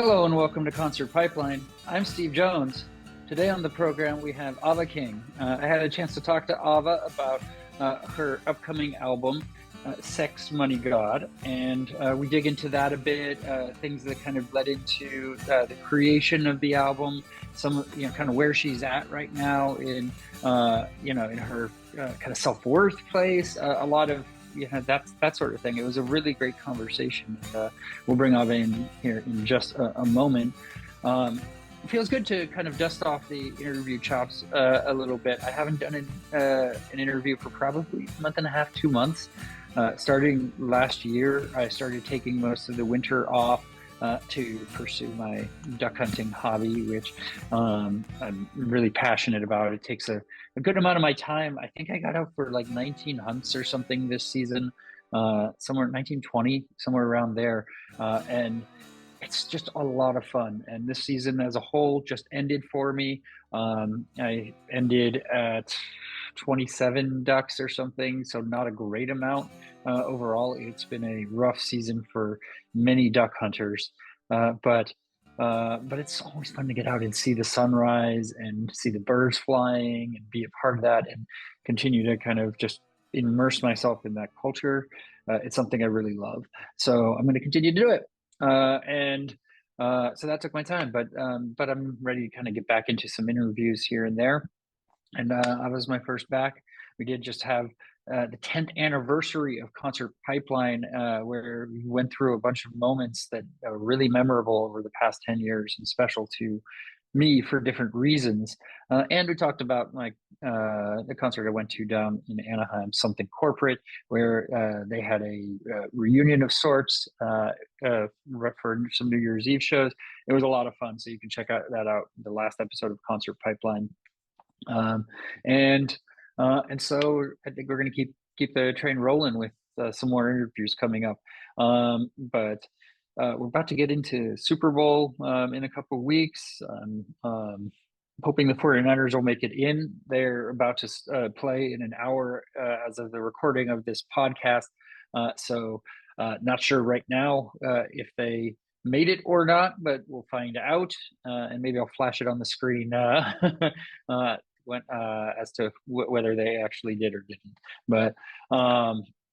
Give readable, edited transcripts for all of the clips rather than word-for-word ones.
Hello and welcome to Concert Pipeline. I'm Steve Jones. Today on the program we have Ava King. I had a chance to talk to Ava about her upcoming album, Sex, Money, God, and we dig into that a bit, things that kind of led into the creation of the album, some, kind of where she's at right now in her kind of self-worth place, a lot of that sort of thing. It was a really great conversation. We'll bring Ava in here in just a moment. It feels good to kind of dust off the interview chops a little bit. I haven't done an interview for probably a month and a half, 2 months. Starting last year, I started taking most of the winter off to pursue my duck hunting hobby, which I'm really passionate about. It takes a good amount of my time. I think I got out for like 19 hunts or something this season, somewhere 1920, somewhere around there. And it's just a lot of fun. And this season as a whole just ended for me. I ended at 27 ducks or something, so not a great amount overall. It's been a rough season for many duck hunters, but it's always fun to get out and see the sunrise and see the birds flying and be a part of that and continue to kind of just immerse myself in that culture. It's something I really love, so I'm going to continue to do it. So that took my time, but I'm ready to kind of get back into some interviews here and there. And I was my first back. We did just have the 10th anniversary of Concert Pipeline, where we went through a bunch of moments that are really memorable over the past 10 years and special to me for different reasons. And we talked about the concert I went to down in Anaheim, Something Corporate, where they had a reunion of sorts for some New Year's Eve shows. It was a lot of fun. So you can check that out, the last episode of Concert Pipeline. And so I think we're going to keep the train rolling with some more interviews coming up. But we're about to get into Super Bowl in a couple of weeks. I'm hoping the 49ers will make it in. They're about to play in an hour as of the recording of this podcast. So not sure right now if they made it or not, but we'll find out. And maybe I'll flash it on the screen as to whether they actually did or didn't.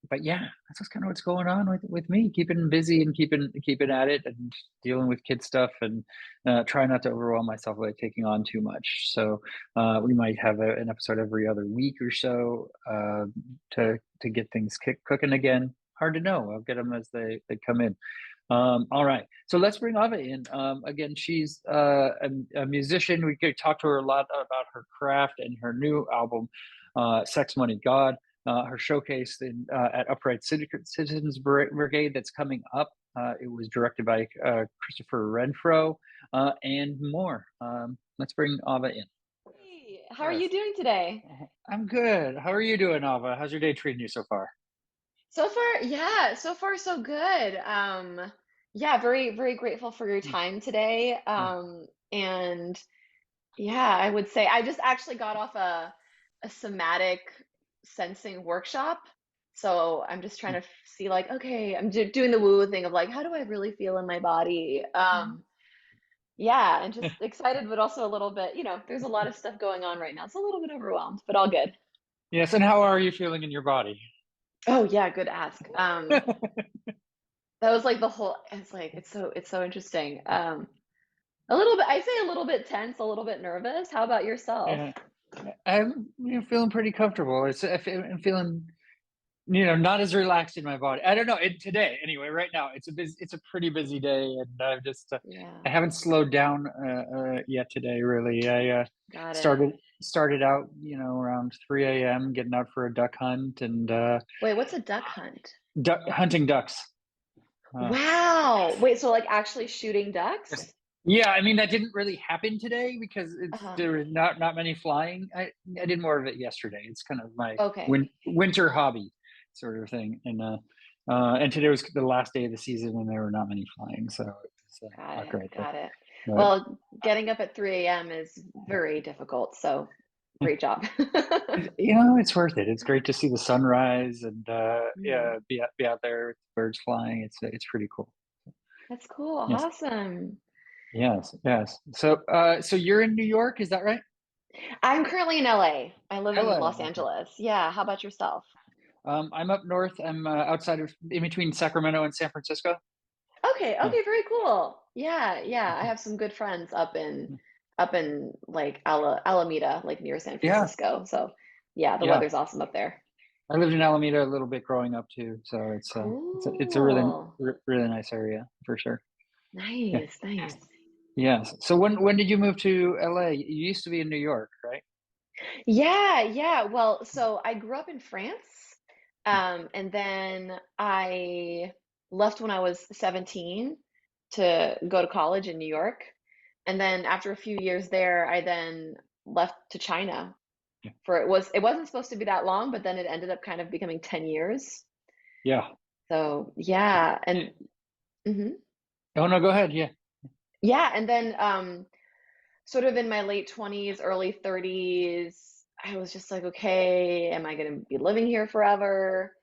But yeah, that's just kind of what's going on with me, keeping busy and keeping at it and dealing with kid stuff, and try not to overwhelm myself by taking on too much. So we might have an episode every other week or so to get things cooking again. Hard to know. I'll get them as they come in. All right, so let's bring Ava in. Again, she's a musician. We could talk to her a lot about her craft and her new album, Sex, Money, God. Her showcase at Upright Citizens Brigade that's coming up. It was directed by Christopher Renfro and more. Let's bring Ava in. Hey, how are you doing today? I'm good. How are you doing, Ava? How's your day treating you so far? So far so good. Yeah, very, very grateful for your time today. And yeah, I would say I just actually got off a somatic sensing workshop. So I'm just trying to see like, okay, I'm doing the woo thing of like, how do I really feel in my body? Yeah, and just excited, but also a little bit, there's a lot of stuff going on right now. It's a little bit overwhelmed, but all good. Yes, and how are you feeling in your body? Oh yeah, good ask. That was like it's so interesting. A little bit, I say a little bit tense, a little bit nervous. How about yourself? Yeah, I'm feeling pretty comfortable. I'm feeling not as relaxed in my body. I don't know. Today anyway, right now it's a pretty busy day, and I've just Yeah, I haven't slowed down yet today. Really, I got it. started out around 3 a.m. getting out for a duck hunt and Wait, what's a duck hunt? hunting ducks. Wow. Wait, so like actually shooting ducks? Yeah, I mean that didn't really happen today because Uh-huh. there was not many flying. I did more of it yesterday. It's kind of my Okay. winter hobby sort of thing, and today was the last day of the season and there were not many flying, so it's Got not it. great. Got it. But Well, getting up at 3 a.m. is very difficult, so great job. it's worth it. It's great to see the sunrise and Mm, yeah, be out there with birds flying. It's pretty cool. that's cool. Yes. Awesome. Yes, yes. So, so you're in New York, is that right? I'm currently in LA. I live in LA. Los Okay. Angeles. Yeah, how about yourself? I'm up north. I'm outside of, in between Sacramento and San Francisco. Okay, Yeah. okay, very cool. Yeah, yeah. I have some good friends up in like Alameda, like near San Yeah. Francisco. So yeah, the Yeah. weather's awesome up there. I lived in Alameda a little bit growing up too, so it's a really Cool. really nice area for sure. Yeah. Nice, nice. Yes. So when did you move to LA? You used to be in New York, right? Yeah, yeah. Well, so I grew up in France, and then I left when I was 17 to go to college in New York. And then after a few years there, I then left to China Yeah. for it wasn't supposed to be that long, but then it ended up kind of becoming 10 years. Yeah. So yeah, and mhm. Oh no, go ahead. Yeah. Yeah, and then sort of in my late 20s, early 30s, I was just like, okay, am I going to be living here forever?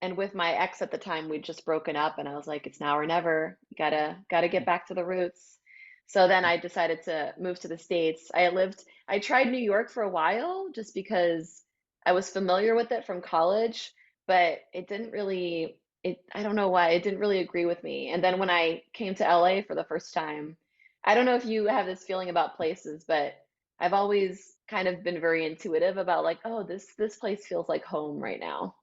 And with my ex at the time, we'd just broken up, and I was like, it's now or never. Gotta get back to the roots. So then I decided to move to the States. I tried New York for a while just because I was familiar with it from college, but it didn't really, I don't know why, it didn't really agree with me. And then when I came to LA for the first time, I don't know if you have this feeling about places, but I've always kind of been very intuitive about like, oh, this place feels like home right now.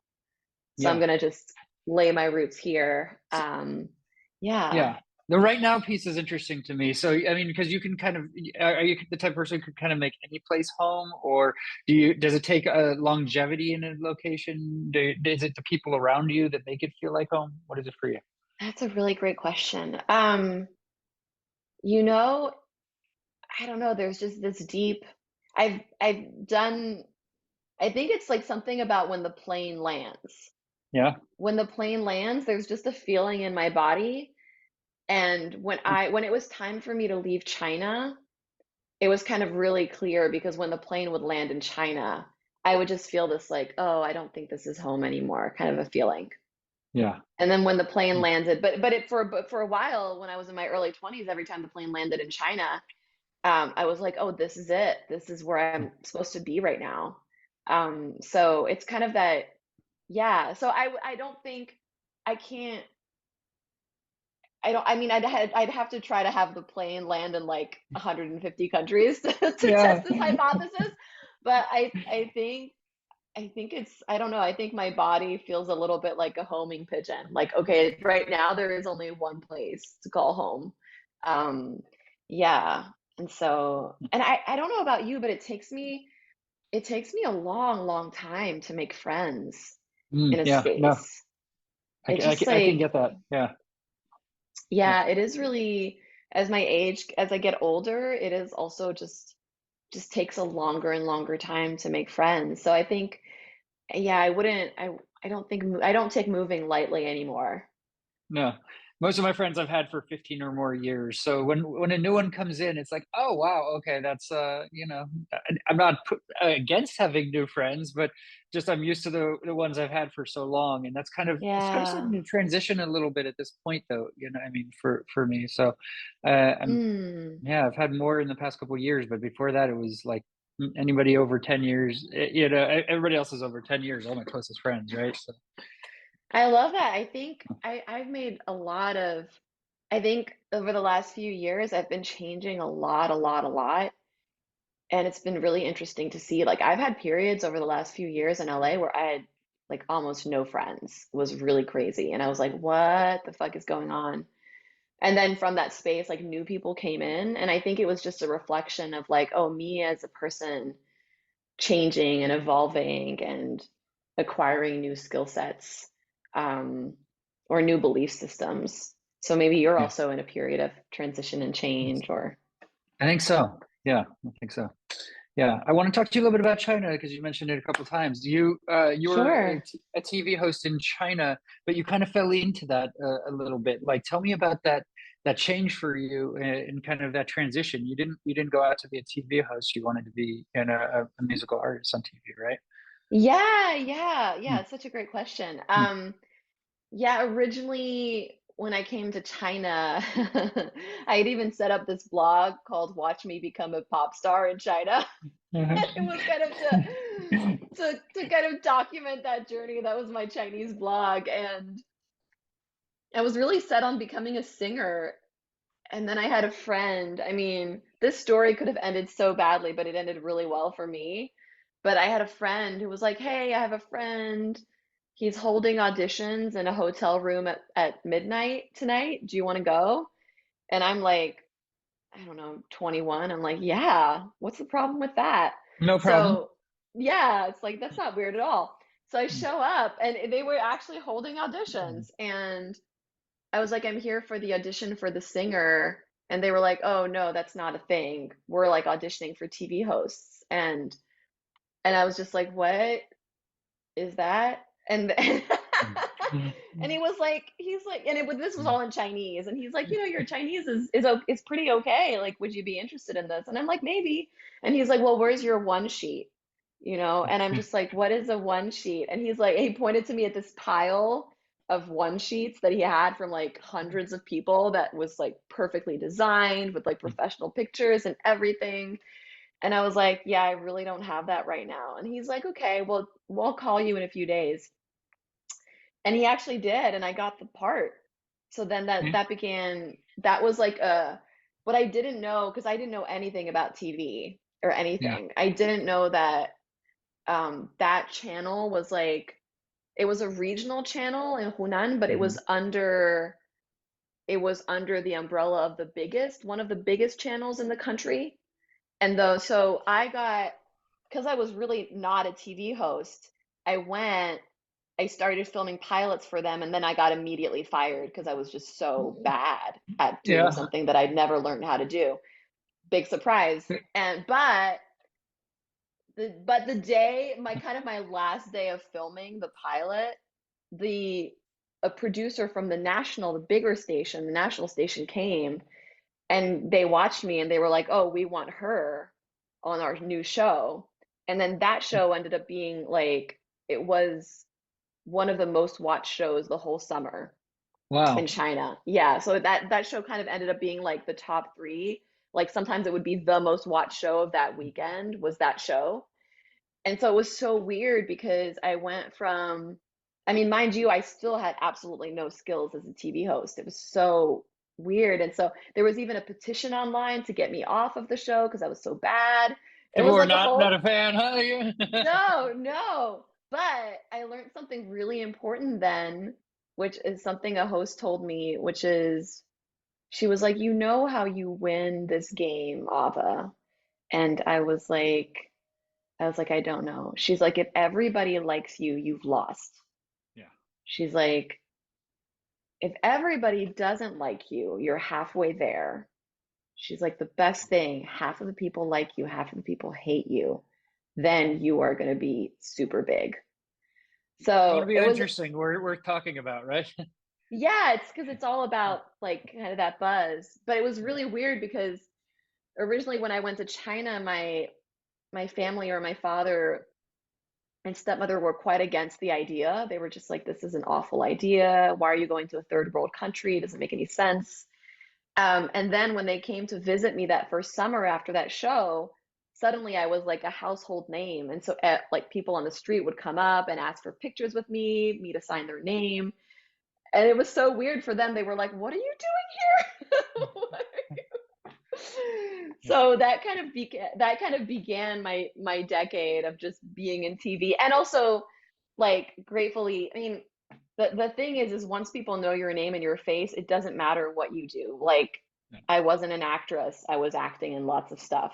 So I'm Yeah. gonna just lay my roots here. Yeah, Yeah. The right now piece is interesting to me. So, I mean, because you can kind of, are you the type of person who could kind of make any place home, or does it take a longevity in a location? Is it the people around you that make it feel like home? What is it for you? that's a really great question. You know, I don't know, there's just this deep I've done I think it's like something about when the plane lands. Yeah. When the plane lands, there's just a feeling in my body. And when it was time for me to leave China, it was kind of really clear because when the plane would land in China, I would just feel this like, oh, I don't think this is home anymore, kind of a feeling. Yeah. And then when the plane landed, but for a while when I was in my early 20s, every time the plane landed in China, I was like, oh, this is it. This is where I'm supposed to be right now. So it's kind of that, yeah. So I don't think I can't. I don't. I mean, I'd have to try to have the plane land in like 150 countries to Yeah. test this hypothesis. But I think it's, I don't know, I think my body feels a little bit like a homing pigeon. Like, okay, right now there is only one place to call home. Um, yeah. And so, and I don't know about you, but it takes me a long, long time to make friends in a Yeah. No, space. It's just I can like, get that. Yeah. Yeah. yeah, it is really, as I get older, it is also just takes a longer and longer time to make friends. So I think, yeah, I don't think, I don't take moving lightly anymore. No, most of my friends I've had for 15 or more years. So when a new one comes in, it's like, oh wow, okay, that's I'm not against having new friends, but just I'm used to the ones I've had for so long, and it's kind of starting Yeah. to transition a little bit at this point, though. I mean, for me. So, I'm Mm. yeah, I've had more in the past couple of years, but before that, it was like anybody over 10 years. Everybody else is over 10 years. All my closest friends, right? So, I love that. I think I've made a lot of, I think over the last few years, I've been changing a lot, a lot, a lot. And it's been really interesting to see. Like, I've had periods over the last few years in LA where I had like almost no friends. It was really crazy. And I was like, what the fuck is going on? And then from that space, like new people came in. And I think it was just a reflection of like, oh, me as a person changing and evolving and acquiring new skill sets, um, or new belief systems. So maybe you're yeah. also in a period of transition and change, or I think so. Yeah, I think so. Yeah, I want to talk to you a little bit about China because you mentioned it a couple of times. You were sure. a TV host in China, but you kind of fell into that a little bit. Like, tell me about that change for you and kind of that transition. You didn't go out to be a TV host. You wanted to be a musical artist on TV, right? Yeah, yeah, yeah. Mm, It's such a great question. mm, Yeah, originally, when I came to China, I had even set up this blog called Watch Me Become a Pop Star in China. It was kind of to kind of document that journey. That was my Chinese blog, and I was really set on becoming a singer. And then I had a friend. I mean, this story could have ended so badly, but it ended really well for me. But I had a friend who was like, "Hey, I have a friend. He's holding auditions in a hotel room at midnight tonight. Do you want to go?" And I'm like, I don't know, 21. I'm like, "Yeah, what's the problem with that?" No problem. So, yeah, it's like that's not weird at all. So I show up and they were actually holding auditions, and I was like, I'm here for the audition for the singer. And they were like, oh no, that's not a thing. We're like auditioning for TV hosts. And I was just like, what is that? And and he was like, he's like, this was all in Chinese. And he's like, your Chinese is pretty okay. Like, would you be interested in this? And I'm like, maybe. And he's like, well, where's your one sheet? And I'm just like, what is a one sheet? And he's like, he pointed to me at this pile of one sheets that he had from like hundreds of people that was like perfectly designed with like professional pictures and everything. And I was like, yeah, I really don't have that right now. And he's like, okay, well, we'll call you in a few days. And he actually did, and I got the part. So then that was like what I didn't know, because I didn't know anything about TV or Yeah. anything. I didn't know that that channel was like, it was a regional channel in Hunan, but Mhm. it was under the umbrella of one of the biggest channels in the country. And though, so because I was really not a TV host, I went, I started filming pilots for them, and then I got immediately fired because I was just so bad at doing Yeah. something that I'd never learned how to do. Big surprise. And but the day, my last day of filming the pilot, the a producer from the national station came, and they watched me and they were like, "Oh, we want her on our new show." And then that show ended up being like, it was one of the most watched shows the whole summer in Wow. China. Yeah, so that show kind of ended up being like the top 3. Like sometimes it would be the most watched show of that weekend was that show. And so it was so weird because I went from, I mean, mind you, I still had absolutely no skills as a TV host. It was so weird. And so there was even a petition online to get me off of the show because I was so bad. It People was were like a not whole, a fan, huh? Yeah. no, no. But I learned something really important then, which is something a host told me, which is she was like, you know how you win this game, Ava. And I was like, I don't know. She's like, if everybody likes you, you've lost. Yeah. She's like, if everybody doesn't like you, you're halfway there. She's like, the best thing, half of the people like you, half of the people hate you. Then you are going to be super big. That would So be it was, interesting. We're talking about, right? yeah, it's because it's all about like kind of that buzz. But it was really weird because originally when I went to China, my family or my father and stepmother were quite against the idea. They were just like, this is an awful idea. Why are you going to a third world country? It doesn't make any sense. And then when they came to visit me that first summer after that show, suddenly I was like a household name. And so like people on the street would come up and ask for pictures with me to sign their name. And it was so weird for them. They were like, what are you doing here? Yeah. So that kind of began my decade of just being in TV. And also like gratefully, I mean, the thing is once people know your name and your face, it doesn't matter what you do. Like Yeah. I wasn't an actress, I was acting in lots of stuff.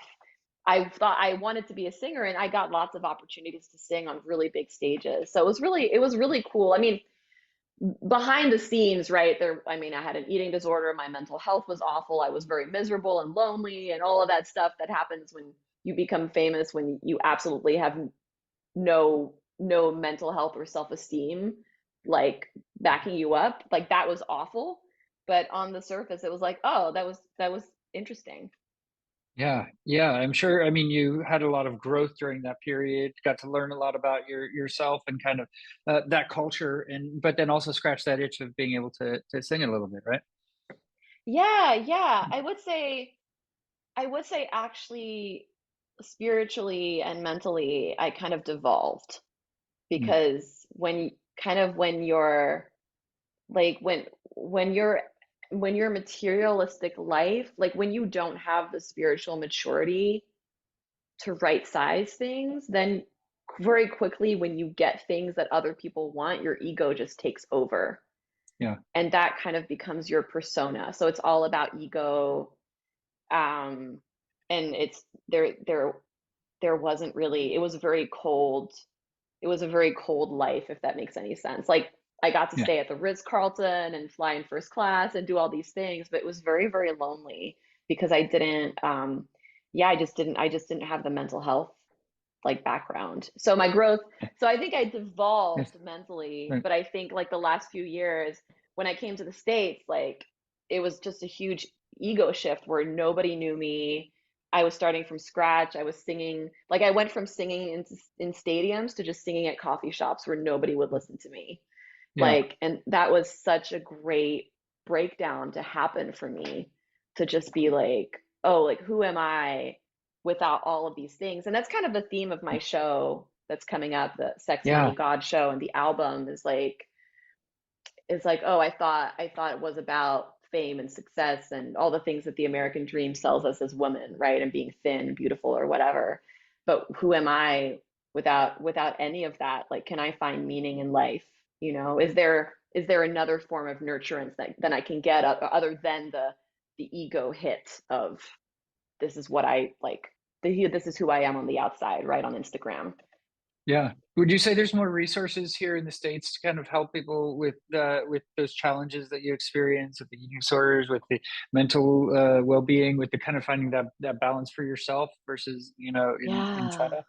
I thought I wanted to be a singer, and I got lots of opportunities to sing on really big stages. So it was really cool. I mean, behind the scenes, right there, I mean, I had an eating disorder, my mental health was awful, I was very miserable and lonely, and all of that stuff that happens when you become famous, when you absolutely have no mental health or self-esteem like backing you up. Like that was awful, but on the surface it was like, oh, that was interesting. Yeah, yeah, I'm sure. I mean, you had a lot of growth during that period, got to learn a lot about yourself and kind of that culture, and but then also scratch that itch of being able to sing a little bit, right? Yeah, yeah. I would say actually spiritually and mentally I kind of devolved Mm, because when you're like when your materialistic life, like when you don't have the spiritual maturity to right size things, then very quickly when you get things that other people want, your ego just takes over. yeah, And that kind of becomes your persona. So it's all about ego. Um, and it's there wasn't really, it was very cold. It was a very cold life, if that makes any sense. Like I got to yeah, stay at the Ritz-Carlton and fly in first class and do all these things, but it was very, very lonely because I didn't yeah, I just didn't have the mental health like background. So my growth, so I think I yes, devolved mentally, right, but I think like the last few years when I came to the States, like it was just a huge ego shift where nobody knew me. I was starting from scratch. I was singing, like I went from singing in stadiums to just singing at coffee shops where nobody would listen to me. yeah, Like, and that was such a great breakdown to happen for me to just be like, oh, like, who am I without all of these things? And that's kind of the theme of my show that's coming up, the Sex Money yeah, God show, and the album is like, oh, I thought it was about fame and success and all the things that the American dream sells us as women, right? And being thin and beautiful or whatever. But who am I without any of that? Like, can I find meaning in life? You know, is there another form of nurturance that than I can get other than the ego hit of this is what I like, this is who I am on the outside, right? On Instagram. yeah. Would you say there's more resources here in the States to kind of help people with those challenges that you experience with the eating disorders, with the mental well-being, with the kind of finding that balance for yourself versus, in Yeah. China?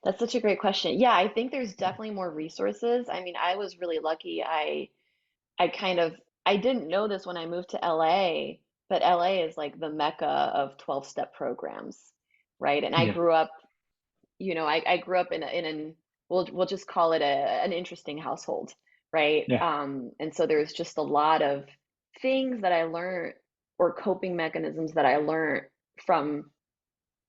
That's such a great question. Yeah, I think there's definitely more resources. I mean, I was really lucky. I kind of I didn't know this when I moved to LA, but LA is like the mecca of 12-step programs, right? And I Yeah, grew up, I grew up in an we'll just call it an interesting household, right? yeah, And so there's just a lot of things that I learned or coping mechanisms that I learned from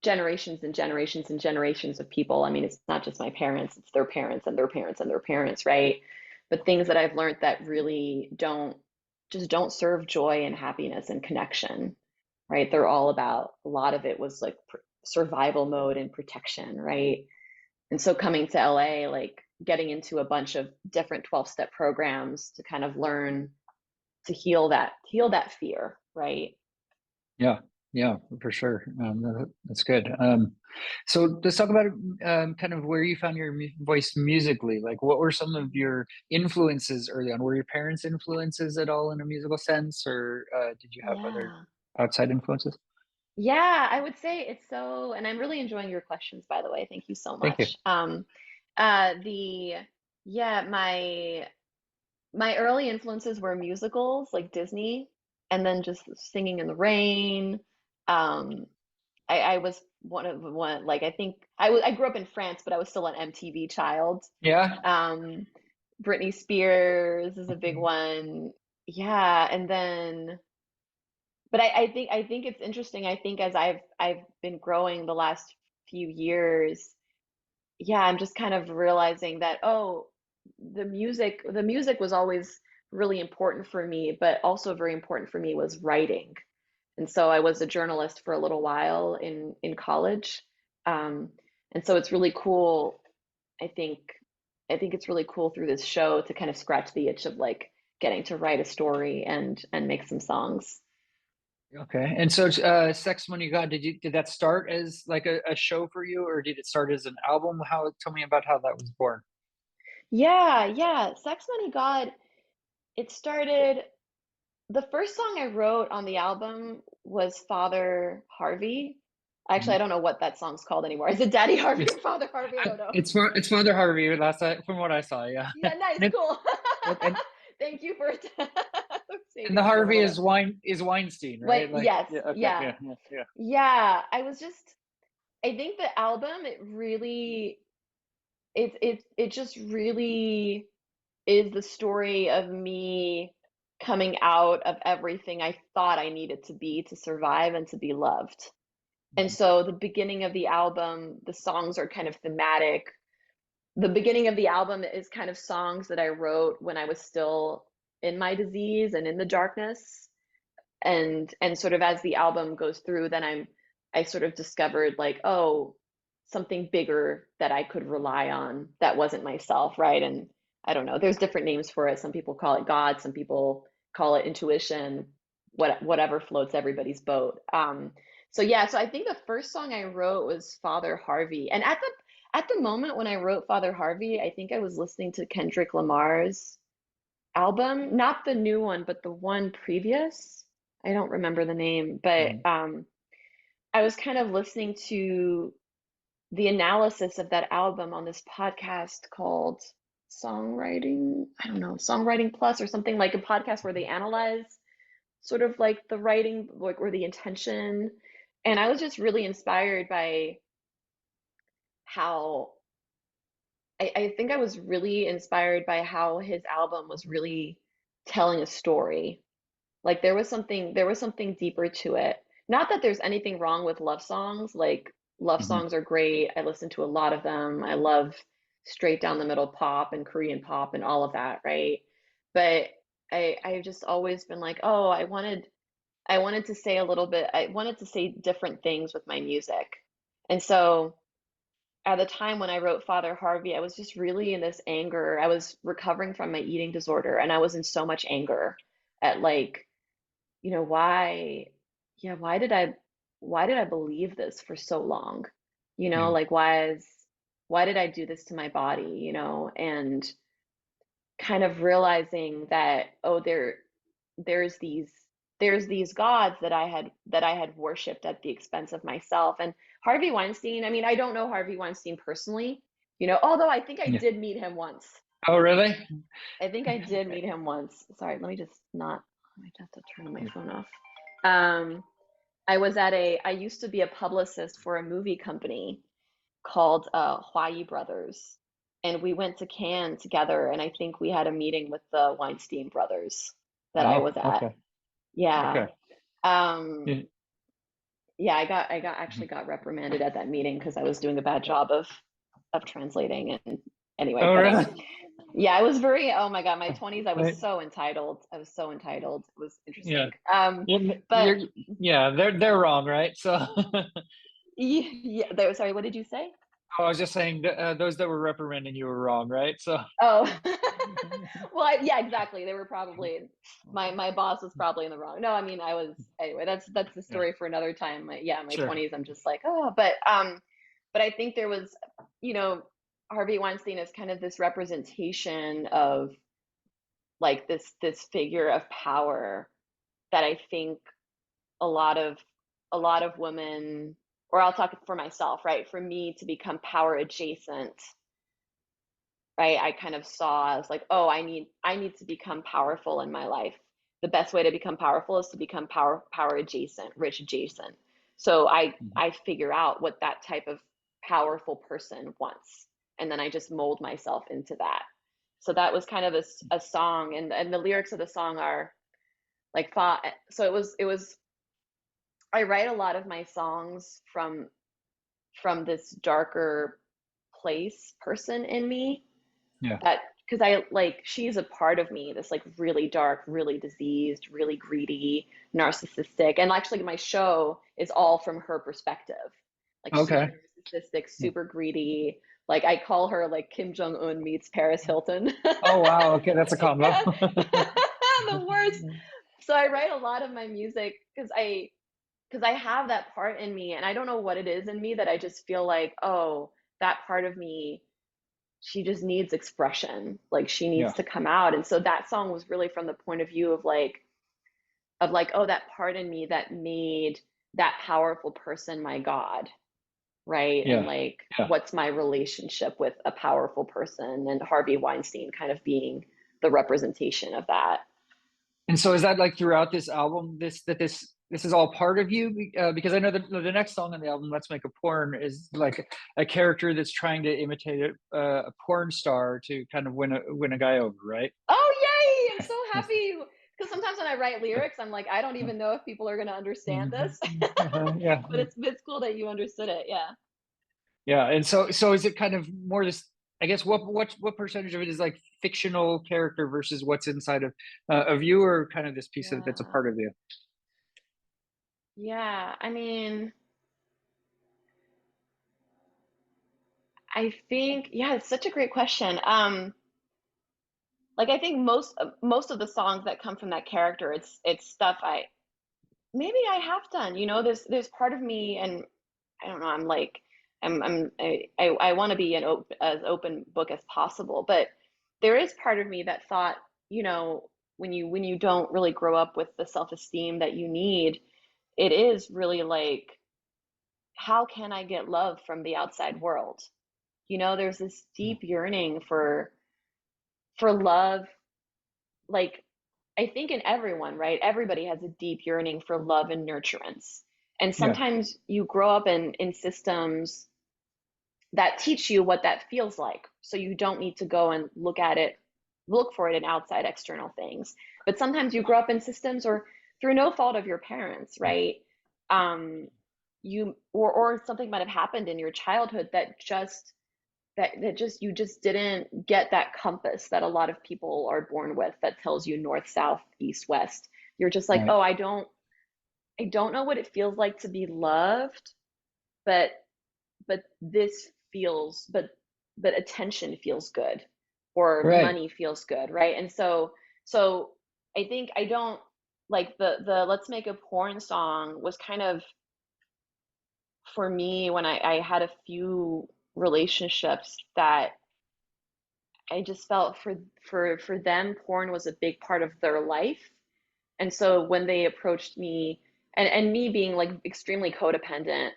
generations and generations and generations of people. I mean, it's not just my parents, it's their parents and their parents and their parents, right? But things that I've learned that really don't serve joy and happiness and connection, right? They're all about, a lot of it was like survival mode and protection, right? And so coming to LA, like getting into a bunch of different 12-step programs to kind of learn to heal that fear, right? yeah, yeah, for sure. That's good. So let's talk about kind of where you found your voice musically. Like, what were some of your influences early on? Were your parents' influences at all in a musical sense, or did you have other Yeah. outside influences? Yeah, I would say it's so, and I'm really enjoying your questions, by the way. Thank you so Thank you. much. The Yeah, my early influences were musicals like Disney, and then just singing in the rain. Um, I was one like I think I grew up in France, but I was still an MTV child. Yeah. Um, Britney Spears is a big Mhm. one. Yeah, and then but I think it's interesting. I think as I've been growing the last few years, yeah, I'm just kind of realizing that, oh, the music was always really important for me, but also very important for me was writing. And so I was a journalist for a little while in college. Um, and so it's really cool. I think I think it's really cool through this show to kind of scratch the itch of like getting to write a story and make some songs. Okay. And so, Sex Money God, did that start as like a show for you, or did it start as an album? Tell me about how that was born. Yeah, yeah. Sex Money God, it started, the first song I wrote on the album was Father Harvey. Actually, I Mhm. don't know what that song's called anymore. Is it Daddy Harvey It's or Father Harvey? I don't know. it's Father Harvey from what I saw. Yeah. Yeah, nice, And it, cool. and Thank you for And the staging it a Harvey little bit. is Weinstein, Like, right? Like, yes, yeah, okay, yeah, yeah, yeah, yeah. yeah. I think the album, it just really is the story of me coming out of everything I thought I needed to be to survive and to be loved. And Mhm, so the beginning of the album, the songs are kind of thematic. The beginning of the album is kind of songs that I wrote when I was still in my disease and in the darkness. And sort of as the album goes through, then I sort of discovered like, oh, something bigger that I could rely on that wasn't myself, right? And I don't know, there's different names for it. Some people call it God, some people call it intuition, whatever floats everybody's boat. So yeah, so I think the first song I wrote was Father Harvey. And at the moment when I wrote Father Harvey, I think I was listening to Kendrick Lamar's album, not the new one, but the one previous. I don't remember the name, but mhm, I was kind of listening to the analysis of that album on this podcast called Songwriting, I don't know, Songwriting Plus or something, like a podcast where they analyze sort of like the writing, like or the intention. And I was just really inspired by how I think I was really inspired by how his album was really telling a story. Like there was something deeper to it. Not that there's anything wrong with love songs. Like love mhm. songs are great. I listen to a lot of them. I love straight down the middle pop and Korean pop and all of that, right? But I've just always been like, oh, I wanted to say a little bit, I wanted to say different things with my music. And so at the time when I wrote Father Harvey, I was just really in this anger. I was recovering from my eating disorder and I was in so much anger at like, why, yeah, why did I believe this for so long? Yeah, Like why did I do this to my body, and kind of realizing that, oh, there's these there's these gods that I had worshipped at the expense of myself. And Harvey Weinstein, I mean, I don't know Harvey Weinstein personally, although I think I yeah. did meet him once. Oh, really? I think I did meet him once. Sorry, let me just not, I might have to turn my Yeah. phone off. I used to be a publicist for a movie company called Huayi Brothers. And we went to Cannes together, and I think we had a meeting with the Weinstein brothers that I Oh, was at. okay, Yeah. okay. Um, Yeah, yeah, I mhm. actually got reprimanded at that meeting because I was doing a bad job of translating. And anyway, Oh, but really? yeah, I was very, oh my God, my 20s, I was so entitled. I was so entitled. It was Yeah. interesting. But You're, yeah, they're wrong, right? So, yeah, sorry, what did you say? I was just saying that, those that were reprimanding you were wrong, right? So, Oh, well, yeah, exactly. They were probably my boss was probably in the wrong. No, I mean, I was anyway. That's the yeah, story for another time. Yeah, my sure. 20s, I'm just like, oh, but I think there was, you know, Harvey Weinstein is kind of this representation of like this figure of power that I think a lot of a lot of women, or I'll talk for myself, right? For me to become power adjacent, right? I kind of saw as like, oh, I need to become powerful in my life. The best way to become powerful is to become power adjacent, rich adjacent. So Mhm. I figure out what that type of powerful person wants, and then I just mold myself into that. So that was kind of a song, and the lyrics of the song are like so it was I write a lot of my songs from this darker place person in me, Yeah. that because I like she's a part of me, this like really dark, really diseased, really greedy, narcissistic. And actually my show is all from her perspective. Like super Okay. narcissistic, Yeah. super greedy. Like I call her like Kim Jong-un meets Paris Hilton. Oh, wow. Okay, that's a combo. The worst. So I write a lot of my music because I have that part in me, and I don't know what it is in me that I just feel like, oh, that part of me, she just needs expression. Like she needs Yeah. to come out. And so that song was really from the point of view of like, oh, that part in me that made that powerful person my God, right? And Yeah. like, Yeah. what's my relationship with a powerful person? And Harvey Weinstein kind of being the representation of that. And so is that like throughout this album, this is all part of you? Because I know that the next song on the album, "Let's Make a Porn," is like a character that's trying to imitate a porn star to kind of win a guy over, right? Oh, yay! I'm so happy because sometimes when I write lyrics, I'm like, I don't even know if people are going to understand this. Yeah, But it's cool that you understood it. Yeah. yeah. And so is it kind of more this? I guess what percentage of it is like fictional character versus what's inside of you, or kind of this piece of that's a Yeah. part of you? Yeah. I mean, I think, yeah, it's such a great question. Like I think most of the songs that come from that character, it's stuff I maybe I have done. There's part of me, and I don't know. I'm like I want to be as open book as possible, but there is part of me that thought, when you don't really grow up with the self-esteem that you need, it is really like, how can I get love from the outside world? There's this deep yearning for love, like I think in everyone, right? Everybody has a deep yearning for love and nurturance. And Yeah, sometimes you grow up in systems that teach you what that feels like. So you don't need to go and look for it in outside external things. But sometimes you grow up in systems or through no fault of your parents, right? Um, or something might have happened in your childhood that just you just didn't get that compass that a lot of people are born with that tells you north, south, east, west. You're just like, right, oh, I don't know what it feels like to be loved, but this feels but attention feels good or right. money feels good, right? And so I think I don't like the Let's Make a Porn song was kind of for me when I had a few relationships that I just felt for them porn was a big part of their life. And so when they approached me, and me being like extremely codependent,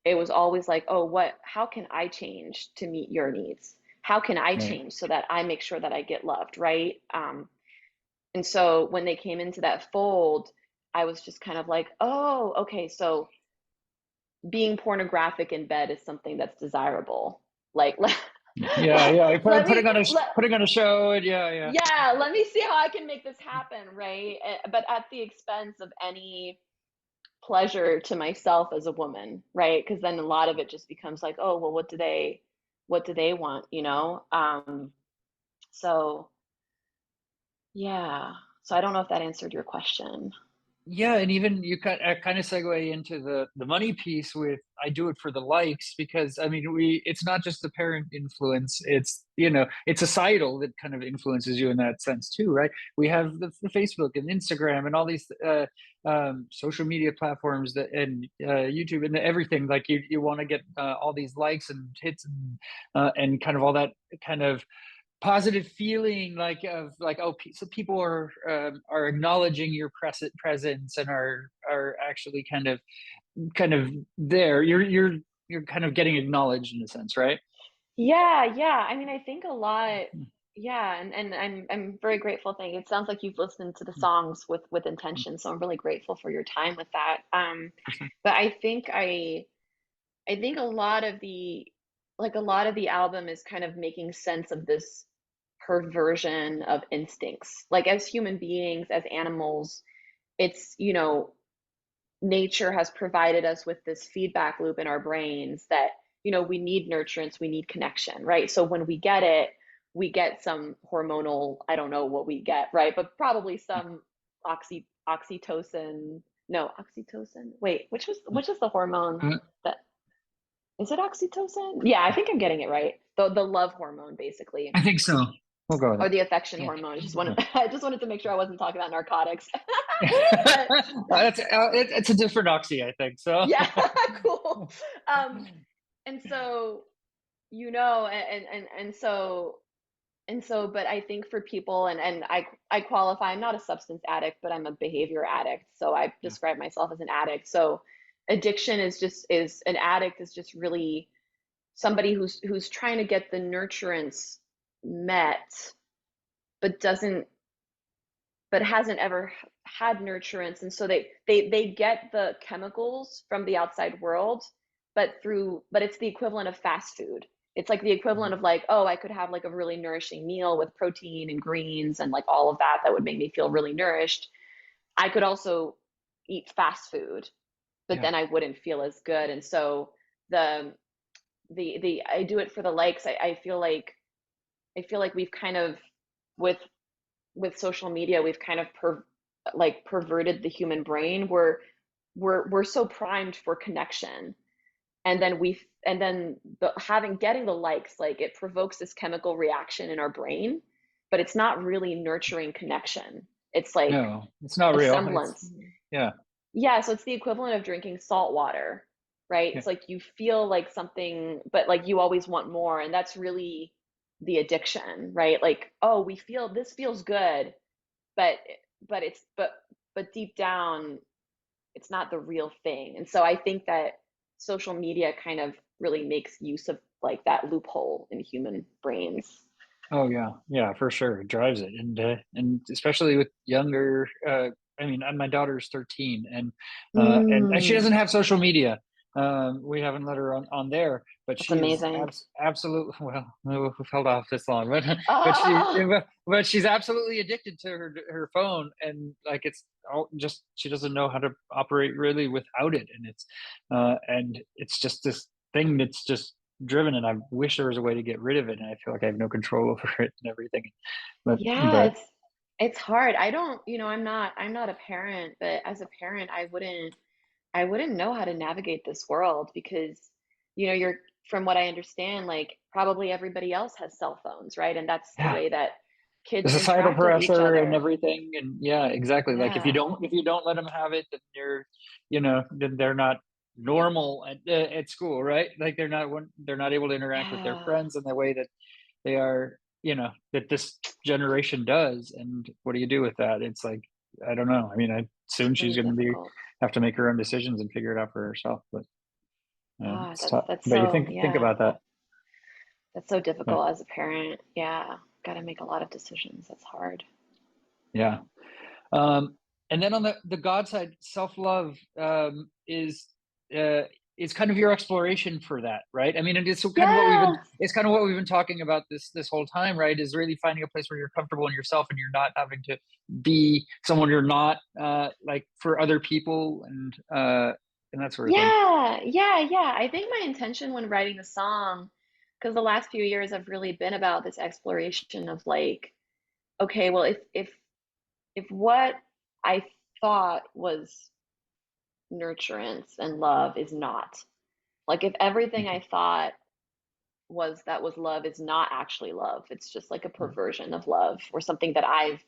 it was always like, oh, how can I change to meet your needs? How can I Right. change so that I make sure that I get loved, right? And so when they came into that fold, I was just kind of like, oh, okay, so being pornographic in bed is something that's desirable. Like, Yeah, yeah. let me let Putting on a show, and yeah, yeah. yeah, let me see how I can make this happen, right? But at the expense of any pleasure to myself as a woman, right? Because then a lot of it just becomes like, oh, well, what do they want, you know? So yeah. So I don't know if that answered your question. Yeah, and even you kind of segue into the money piece with "I do it for the likes," because I mean we it's not just the parent influence, it's it's societal that kind of influences you in that sense too, right? We have the Facebook and Instagram and all these social media platforms that and YouTube and everything, like you want to get all these likes and hits and kind of all that kind of positive feeling of like, oh, so people are acknowledging your presence and are actually kind of there. You're kind of getting acknowledged in a sense, right? Yeah, yeah. I mean, I think a lot, yeah, and I'm very grateful. Thing. It sounds like you've listened to the songs with intention, so I'm really grateful for your time with that. But I think a lot of the album is kind of making sense of this perversion of instincts. Like as human beings, as animals, it's, nature has provided us with this feedback loop in our brains that, we need nurturance, we need connection, right? So when we get it, we get some hormonal, I don't know what we get, right? But probably some oxytocin. No, oxytocin. Wait, which is the hormone Uh, that is it oxytocin? Yeah, I think I'm getting it right. The love hormone, basically, I think so. We'll go with or it. the affection Yeah. hormone. I just wanted to make sure I wasn't talking about narcotics. But It's a different oxy, I think. So yeah, cool. Um, and so and so, but I think for people, and I qualify. I'm not a substance addict, but I'm a behavior addict. So I describe myself as an addict. So addiction is an addict is just really somebody who's trying to get the nurturance met, but but hasn't ever had nurturance, and so they get the chemicals from the outside world, but it's the equivalent of fast food. It's like the equivalent of like, oh, I could have like a really nourishing meal with protein and greens and like all of that that would make me feel really nourished. I could also eat fast food, but Yeah. then I wouldn't feel as good. And so the the I do it for the likes. I feel like we've kind of with social media, we've kind of perverted the human brain. We're so primed for connection, and then having getting the likes, like it provokes this chemical reaction in our brain, but it's not really nurturing connection. It's like No, it's not a real. It's semblance. yeah, Yeah, so it's the equivalent of drinking salt water, right? yeah, It's like you feel like something, but like you always want more, and that's really the addiction, right? Like, oh, we feel this feels good, but but it's but deep down it's not the real thing. And so I think that social media kind of really makes use of like that loophole in human brains. oh yeah, yeah, for sure. It drives it, and especially with younger. I mean, my daughter's 13, and she Mm, doesn't have social media. We haven't let her on there, but that's she is amazing. absolutely we've held off this long, Ah, but she's absolutely addicted to her phone, and like it's all just she doesn't know how to operate really without it, and it's just this thing that's just driven, and I wish there was a way to get rid of it, and I feel like I have no control over it and everything. yeah, But it's hard. I don't, I'm not a parent, but as a parent, I wouldn't know how to navigate this world because, you're from what I understand, like probably everybody else has cell phones, right? And that's the yeah, way that the kids societal interact with each pressure and other. everything, and yeah, exactly. Like Yeah. if you don't let them have it, then then they're not normal at school, right? Like they're not able to interact with their Yeah. friends in the way that they are, that this generation does. And what do you do with that? It's like I don't know. I mean, soon It's she's really going to be difficult. have to make her own decisions and figure it out for herself. But Ah, it's tough. that's But you so, think yeah. about that. That's so Yeah. difficult as a parent. Yeah. Got to make a lot of decisions. That's hard. Yeah. Um, and then on the God side, self love uh, is kind of your exploration for that, right? I mean, it's kind of what Yeah. we've been talking about this whole time, right? Is really finding a place where you're comfortable in yourself and you're not having to be someone you're not, like for other people and that sort of thing. Yeah. Yeah. Yeah. I think my intention when writing the song, because the last few years have really been about this exploration of like, okay, well, if what I thought was nurturance and love is not, like if everything I thought was love is not actually love, it's just like a perversion of love or something that I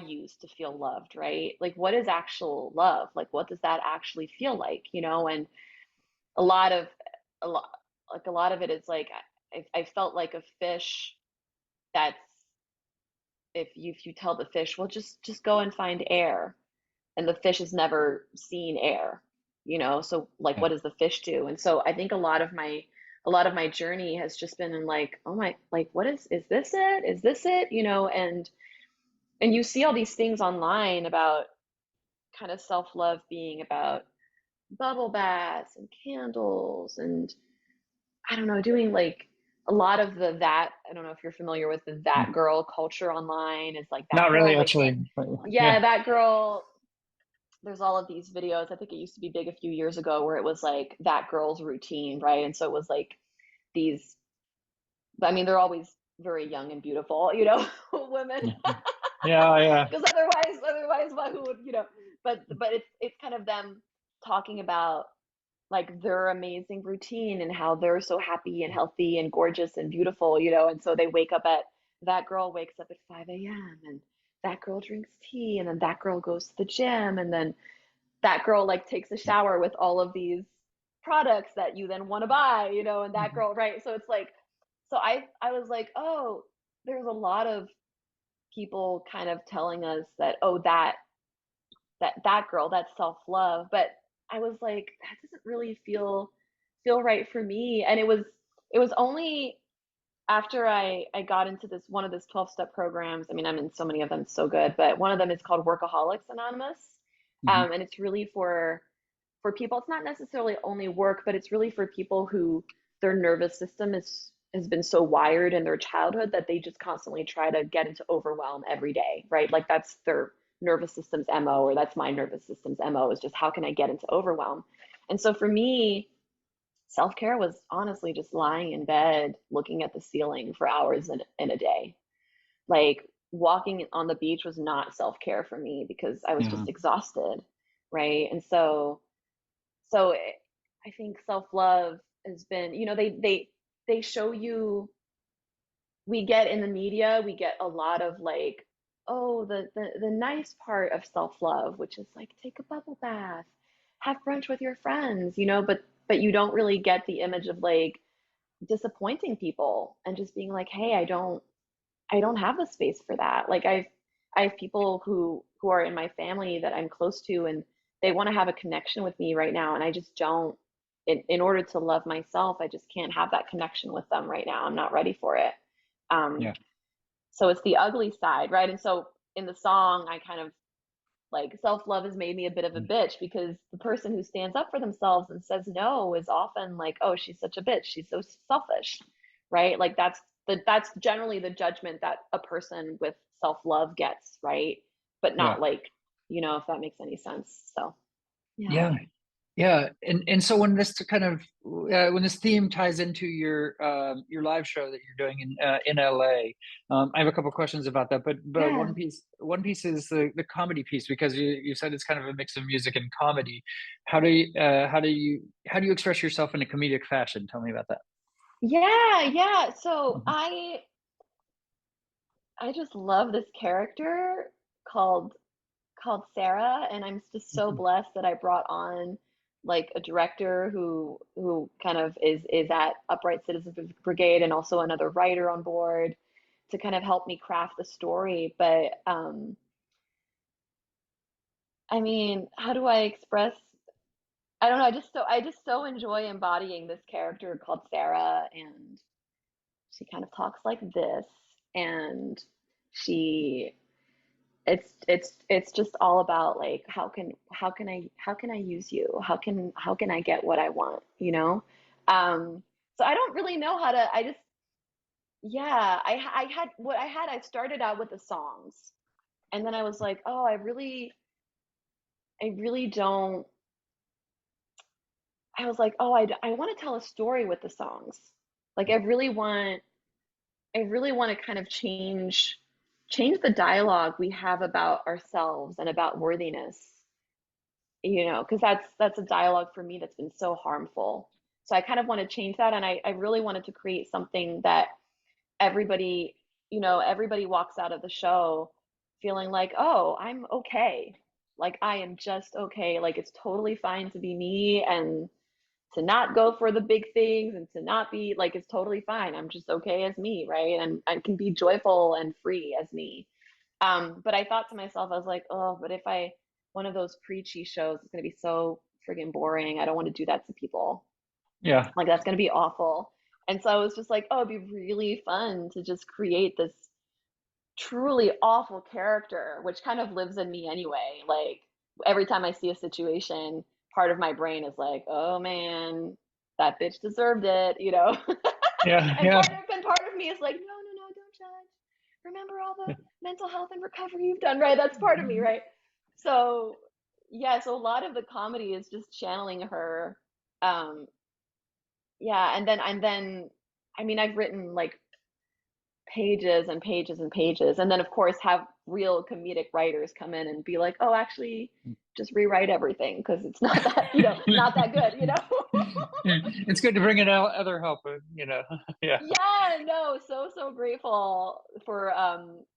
use to feel loved, right? Like what is actual love? Like what does that actually feel like, And a lot of a lot like a lot of it is like I felt like a fish that's if you tell the fish, well, just go and find air, and the fish has never seen air, so like Yeah. what does the fish do? And so I think a lot of my journey has just been in like, oh my, like what is this it? Is this it? And you see all these things online about kind of self-love being about bubble baths and candles and I don't know, doing like a lot of that. I don't know if you're familiar with the that girl culture online. It's like that Not girl really, wakes up. actually. But Yeah, yeah. that girl. There's all of these videos. I think it used to be big a few years ago where it was like that girl's routine, right? And so it was like these, I mean, they're always very young and beautiful, women. Yeah. Yeah. Because otherwise, what who would, but it's kind of them talking about like their amazing routine and how they're so happy and healthy and gorgeous and beautiful, and so they wake up at that girl wakes up at 5 a.m. and that girl drinks tea and then that girl goes to the gym and then that girl like takes a shower with all of these products that you then want to buy, and that girl, right? So it's like, so I was like, oh, there's a lot of people kind of telling us that, oh, that girl, that's self-love, but I was like, that doesn't really feel right for me. And it was only after I got into this one of this 12-step programs. I mean, I'm in so many of them, it's so good, but one of them is called Workaholics Anonymous. Hmm. And it's really for people. It's not necessarily only work, but it's really for people who their nervous system is has been so wired in their childhood that they just constantly try to get into overwhelm every day, right? Like that's their nervous system's MO, or that's my nervous system's MO, is just how can I get into overwhelm? And so for me, self-care was honestly just lying in bed looking at the ceiling for hours in a day. Like walking on the beach was not self-care for me because I was Yeah. just exhausted, right? And so I think self-love has been, they show you, we get in the media, we get a lot of like, oh, the nice part of self-love, which is like take a bubble bath, have brunch with your friends, but you don't really get the image of like disappointing people and just being like, hey, I don't have the space for that. Like I have people who are in my family that I'm close to, and they want to have a connection with me right now, and I just don't. In order to love myself, I just can't have that connection with them right now. I'm not ready for it. Um, Yeah. so it's the ugly side, right? And so in the song, I kind of like self-love has made me a bit of a bitch because the person who stands up for themselves and says no is often like, oh, she's such a bitch, she's so selfish, right? Like that's generally the judgment that a person with self-love gets, right? But Yeah. not like, if that makes any sense. So yeah. Yeah. Yeah, and so when this kind of when this theme ties into your live show that you're doing in LA, I have a couple questions about that. But Yeah. one piece is the comedy piece because you said it's kind of a mix of music and comedy. How do you express yourself in a comedic fashion? Tell me about that. Yeah, yeah. So Mhm. I just love this character called called Sarah, and I'm just so Mhm. blessed that I brought on like a director who kind of is at Upright Citizens Brigade, and also another writer on board to kind of help me craft the story. But I mean, how do I express? I don't know. I just so enjoy embodying this character called Sarah, and she kind of talks like this, and she it's just all about like how can I use you, how can I get what I want, so I don't really know how to. I just Yeah, I had what I had. I started out with the songs, and then I was like, oh, I really don't. I was like, oh, I want to tell a story with the songs. Like I really want to kind of change the dialogue we have about ourselves and about worthiness, because that's a dialogue for me that's been so harmful. So I kind of want to change that, and I really wanted to create something that everybody, everybody walks out of the show feeling like, oh, I'm okay. Like I am just okay. Like it's totally fine to be me and to not go for the big things and to not be like, it's totally fine. I'm just okay as me, right? And I can be joyful and free as me. But I thought to myself, I was like, oh, but if one of those preachy shows is going to be so friggin' boring. I don't want to do that to people. Yeah. Like, that's going to be awful. And so I was just like, oh, it'd be really fun to just create this truly awful character, which kind of lives in me anyway. Like, every time I see a situation, part of my brain is like, oh man, that bitch deserved it, you know? Yeah. And Yeah. part of me is like, no, no, no, don't judge. Remember all the mental health and recovery you've done, right? That's part of me, right? So yeah, so a lot of the comedy is just channeling her. Um, yeah, and then I mean I've written like pages and pages and pages, and then of course have real comedic writers come in and be like, oh, actually just rewrite everything because it's not that, not that good, It's good to bring in other help, Yeah. Yeah, no, so grateful for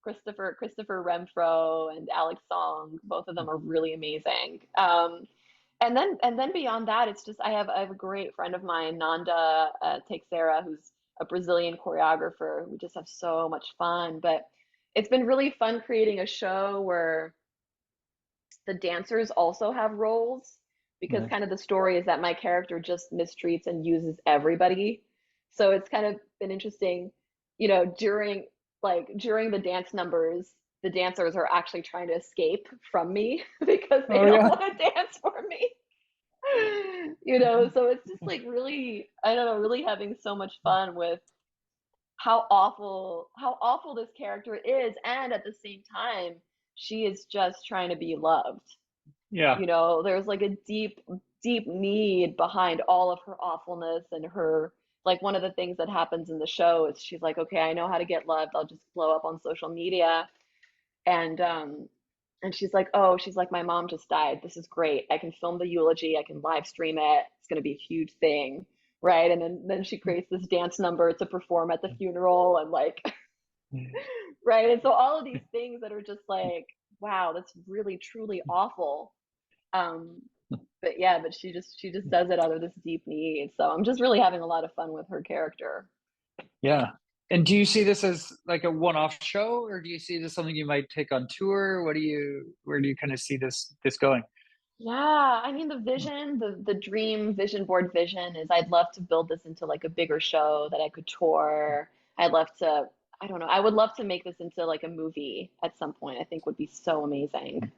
Christopher Renfro and Alex Song. Both of them are really amazing. And then beyond that, it's just I have a great friend of mine, Nanda Teixeira, who's a Brazilian choreographer. We just have so much fun. But it's been really fun creating a show where the dancers also have roles, because Yeah. kind of the story is that my character just mistreats and uses everybody. So it's kind of been interesting during the dance numbers, the dancers are actually trying to escape from me because they Oh don't yeah. want to dance for me. So it's just like really, I don't know, really having so much fun with how awful this character is, and at the same time, she is just trying to be loved. Yeah. There's like a deep, deep need behind all of her awfulness and her, like, one of the things that happens in the show is she's like, okay, I know how to get loved. I'll just blow up on social media. And she's like, oh, she's like, my mom just died. This is great. I can film the eulogy. I can live stream it. It's going to be a huge thing. Right. And then she creates this dance number to perform at the funeral and like, right. And so all of these things that are just like, wow, that's really, truly awful. Um, but yeah, but she just does it out of this deep need. So I'm just really having a lot of fun with her character. Yeah. And do you see this as like a one-off show, or do you see this something you might take on tour? Where do you kind of see this going? Yeah, I mean the vision, the dream vision board vision is I'd love to build this into like a bigger show that I could tour. I'd love to, I don't know, I would love to make this into like a movie at some point. I think would be so amazing.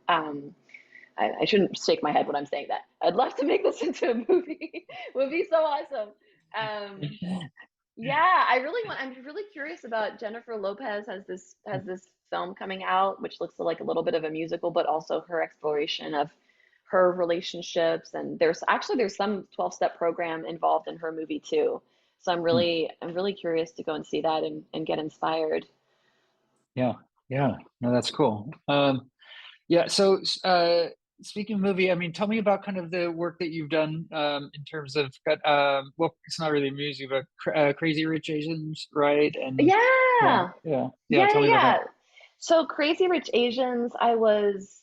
I shouldn't shake my head when I'm saying that. I'd love to make this into a movie. Would be so awesome. Um, yeah, I'm really curious about Jennifer Lopez has this film coming out, which looks like a little bit of a musical, but also her exploration of her relationships. And there's some 12-step program involved in her movie too. So I'm really curious to go and see that and get inspired. Yeah, yeah, no, that's cool. Yeah, so speaking of movie, I mean, tell me about kind of the work that you've done in terms of well, it's not really music, but Crazy Rich Asians, right? And yeah, Yeah. yeah, yeah. Yeah, Tell yeah, me about yeah. that. So Crazy Rich Asians, I was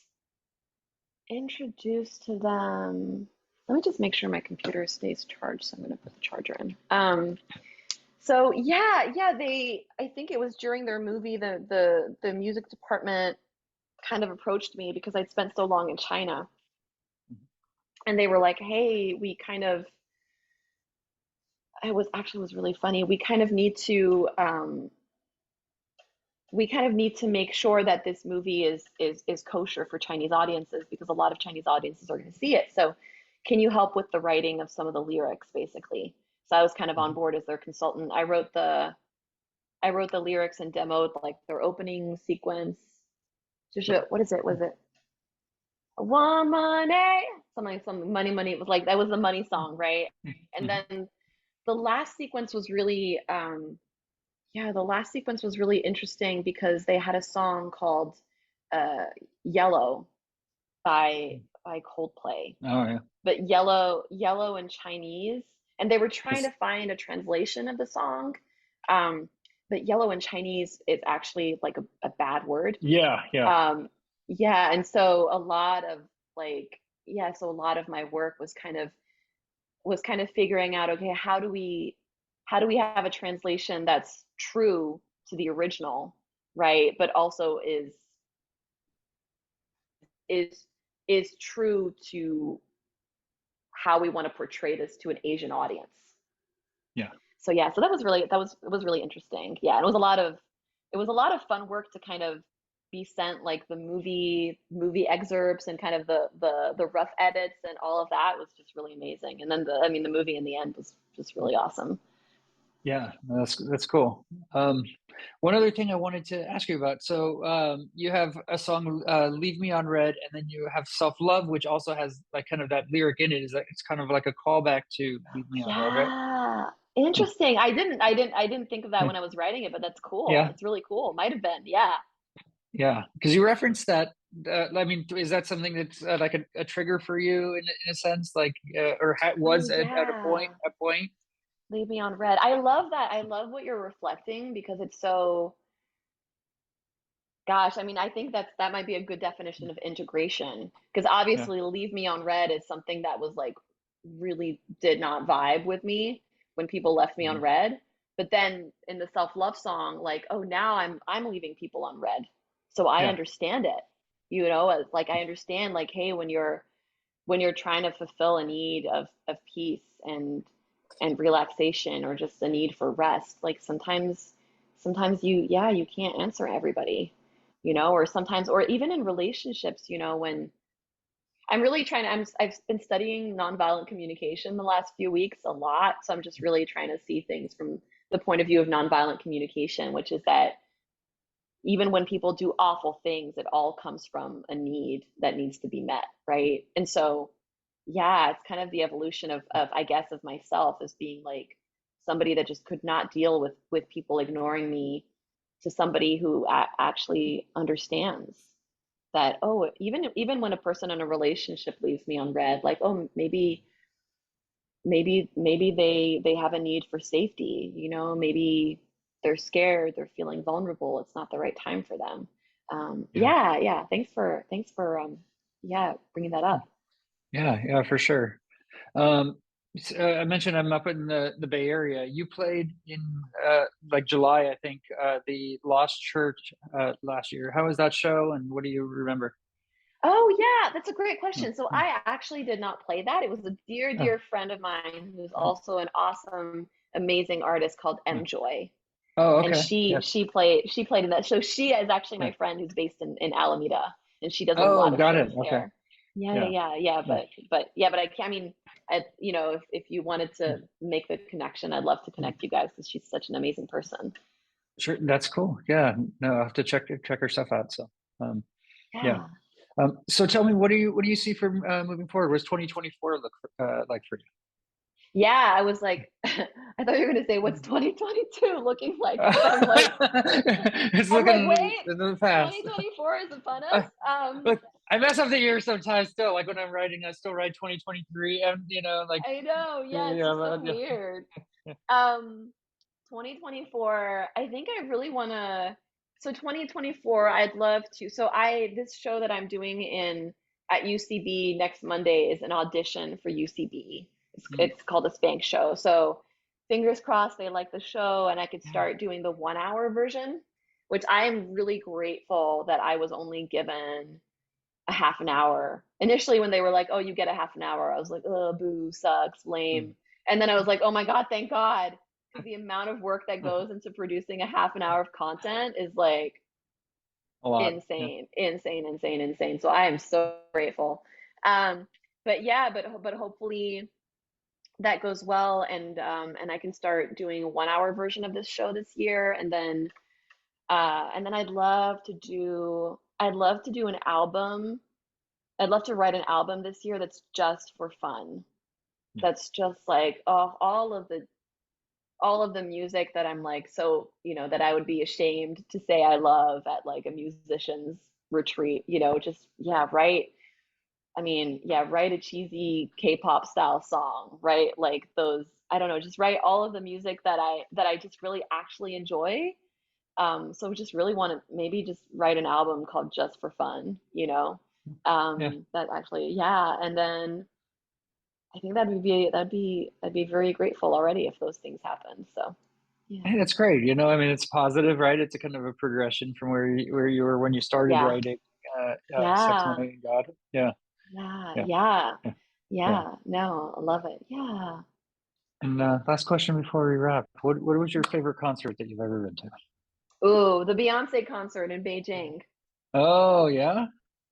introduced to them. Let me just make sure my computer stays charged, so I'm going to put the charger in. So yeah, yeah, I think it was during their movie, the music department kind of approached me because I'd spent so long in China, and they were like, "Hey, it was really funny. We kind of need to make sure that this movie is kosher for Chinese audiences because a lot of Chinese audiences are going to see it. So, can you help with the writing of some of the lyrics, basically?" So I was kind of on Mhm. board as their consultant. I wrote the lyrics and demoed like their opening sequence. What is it? Was it one money? Something money, money. It was like that was the money song, right? And Mhm. then the last sequence was really yeah, the last sequence was really interesting because they had a song called uh, Yellow by Coldplay, Oh yeah. but yellow in Chinese, and they were trying to It's- find a translation of the song. Um, but yellow in Chinese is actually like a bad word. yeah, yeah, Um, yeah, and so so a lot of my work was kind of figuring out, okay, how do we have a translation that's true to the original, right? But also is is true to how we want to portray this to an Asian audience. yeah. So yeah, so that was really interesting. Yeah, and it was a lot of fun work to kind of be sent like the movie excerpts and kind of the rough edits and all of that was just really amazing. And then the movie in the end was just really awesome. Yeah, no, that's cool. Um, One other thing I wanted to ask you about. So, you have a song, "Leave Me on Red," and then you have "Self Love," which also has like kind of that lyric in it. Is that it's kind of like a callback to "Leave Me on Red," right? Yeah. Interesting. I didn't think of that Yeah, when I was writing it, but that's cool. yeah, That's really cool. Might have been. Yeah. yeah. Because you referenced that. I mean, is that something that's like a trigger for you in a sense, like, or Oh was at yeah. a point? Leave me on red. I love that. I love what you're reflecting because it's so, gosh, I mean, I think that might be a good definition of integration. Because Yeah, obviously, leave me on red is something that was like really did not vibe with me when people left me on mhm, red. But then in the self-love song, like, oh, now I'm leaving people on red. So I yeah, understand it. As like I understand like, hey, when you're trying to fulfill a need of peace and relaxation or just a need for rest, like sometimes you can't answer everybody, or sometimes, or even in relationships, when I'm really trying to, I've been studying nonviolent communication the last few weeks a lot. So I'm just really trying to see things from the point of view of nonviolent communication, which is that even when people do awful things, it all comes from a need that needs to be met, right? And so, yeah, it's kind of the evolution of I guess, of myself as being like somebody that just could not deal with people ignoring me, to somebody who actually understands that, oh, even when a person in a relationship leaves me on red, like, oh, maybe they have a need for safety, maybe they're scared, they're feeling vulnerable, it's not the right time for them. Yeah. Yeah, thanks for yeah, bringing that up. Yeah, yeah, for sure. Um, I mentioned I'm up in the Bay Area. You played in like July, I think, the Lost Church last year. How was that show, and what do you remember? Oh yeah, that's a great Oh, question. So oh, I actually did not play that. It was a dear, oh, dear friend of mine who's also an awesome, amazing artist called oh, M Joy. oh, And okay. she Yeah, she played in that. So she is actually yeah. my friend who's based in Alameda, and she does a Oh, lot of got it. shows Okay. there. Yeah, yeah, Yeah, yeah, yeah. yeah, But I mean, if you wanted yeah. to make the connection, I'd love to connect you guys because she's such an amazing person. Sure, that's cool. Yeah, no, I'll have to check her stuff out. So, um, yeah. Yeah. So tell me, what do you see for moving forward? What's 2024 look like for Yeah, I was like, I thought you were gonna say, what's you? 2022 looking like? Because I'm like, It's I'm like, looking wait, in the past. 2024 is upon us. Uh, Look, I mess up the year sometimes still. Like when I'm writing, I still write 2023, and like I know, yeah, it's yeah, just so weird. Um, 2024, I think I really want to. So 2024, I'd love to. So this show that I'm doing in at UCB next Monday is an audition for UCB. Mm, It's called a Spank Show. So fingers crossed they like the show and I could yeah, start doing the 1 hour version, which I am really grateful that I was only given a half an hour. Initially, when they were like, "Oh, you get a half an hour," I was like, "Oh, boo, sucks, mm, lame." And then I was like, "Oh my God, thank God," because the amount of work that uh, goes into producing a half an hour of content is like a lot. Yeah, insane, insane, insane, insane. So I am so grateful. Um, but yeah, but hopefully that goes well, and I can start doing a 1 hour version of this show this year, and then I'd love to do an album. I'd love to write an album this year that's just for fun. yeah, That's just like, oh, all of the music that I'm like, so, that I would be ashamed to say I love at like a musician's retreat, just, yeah, right. I mean, yeah, write a cheesy K-pop style song, right? Like those, I don't know, just write all of the music that I just really actually enjoy. So just really want to maybe just write an album called Just for Fun, yeah. that actually, yeah. And then I think I'd be very grateful already if those things happened. So yeah. Hey, that's great. I mean, it's positive, right? It's a kind of a progression from where you were when you started Yeah. writing Sex, Yeah. Money, and God. Yeah, Yeah. yeah, Yeah. yeah, yeah. Yeah. No, I love it. Yeah. And last question before we wrap: what was your favorite concert that you've ever been to? Ooh, the Beyonce concert in Beijing. Oh yeah,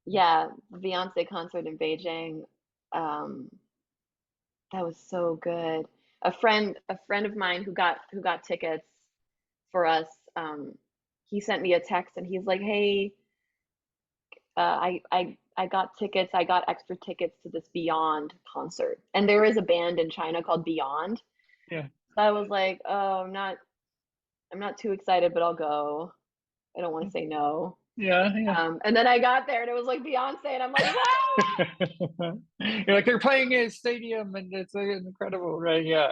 Yeah, the Beyonce concert in Beijing. Um, that was so good. A friend of mine who got tickets for us, he sent me a text and he's like, "Hey, I got tickets. I got extra tickets to this Beyond concert, and there is a band in China called Beyond." yeah, So I was like, "Oh, I'm not too excited, but I'll go. I don't want to say no." yeah, yeah. And then I got there and it was like Beyonce, and I'm like, "What?" You're like they're playing a stadium, and it's incredible, right? Yeah,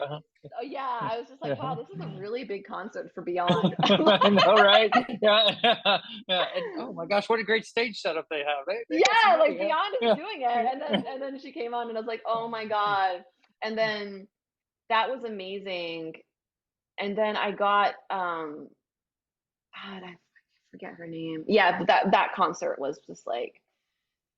Oh yeah, I was just like, yeah. "Wow, this is a really big concert for Beyond." I know, right? Yeah, yeah. And oh my gosh, what a great stage setup they have. They got some Yeah, like money, huh? Beyond is Yeah, doing it. And then she came on and I was like, "Oh my God." And then that was amazing. And then I got God, I forget her name. Yeah, but that concert was just like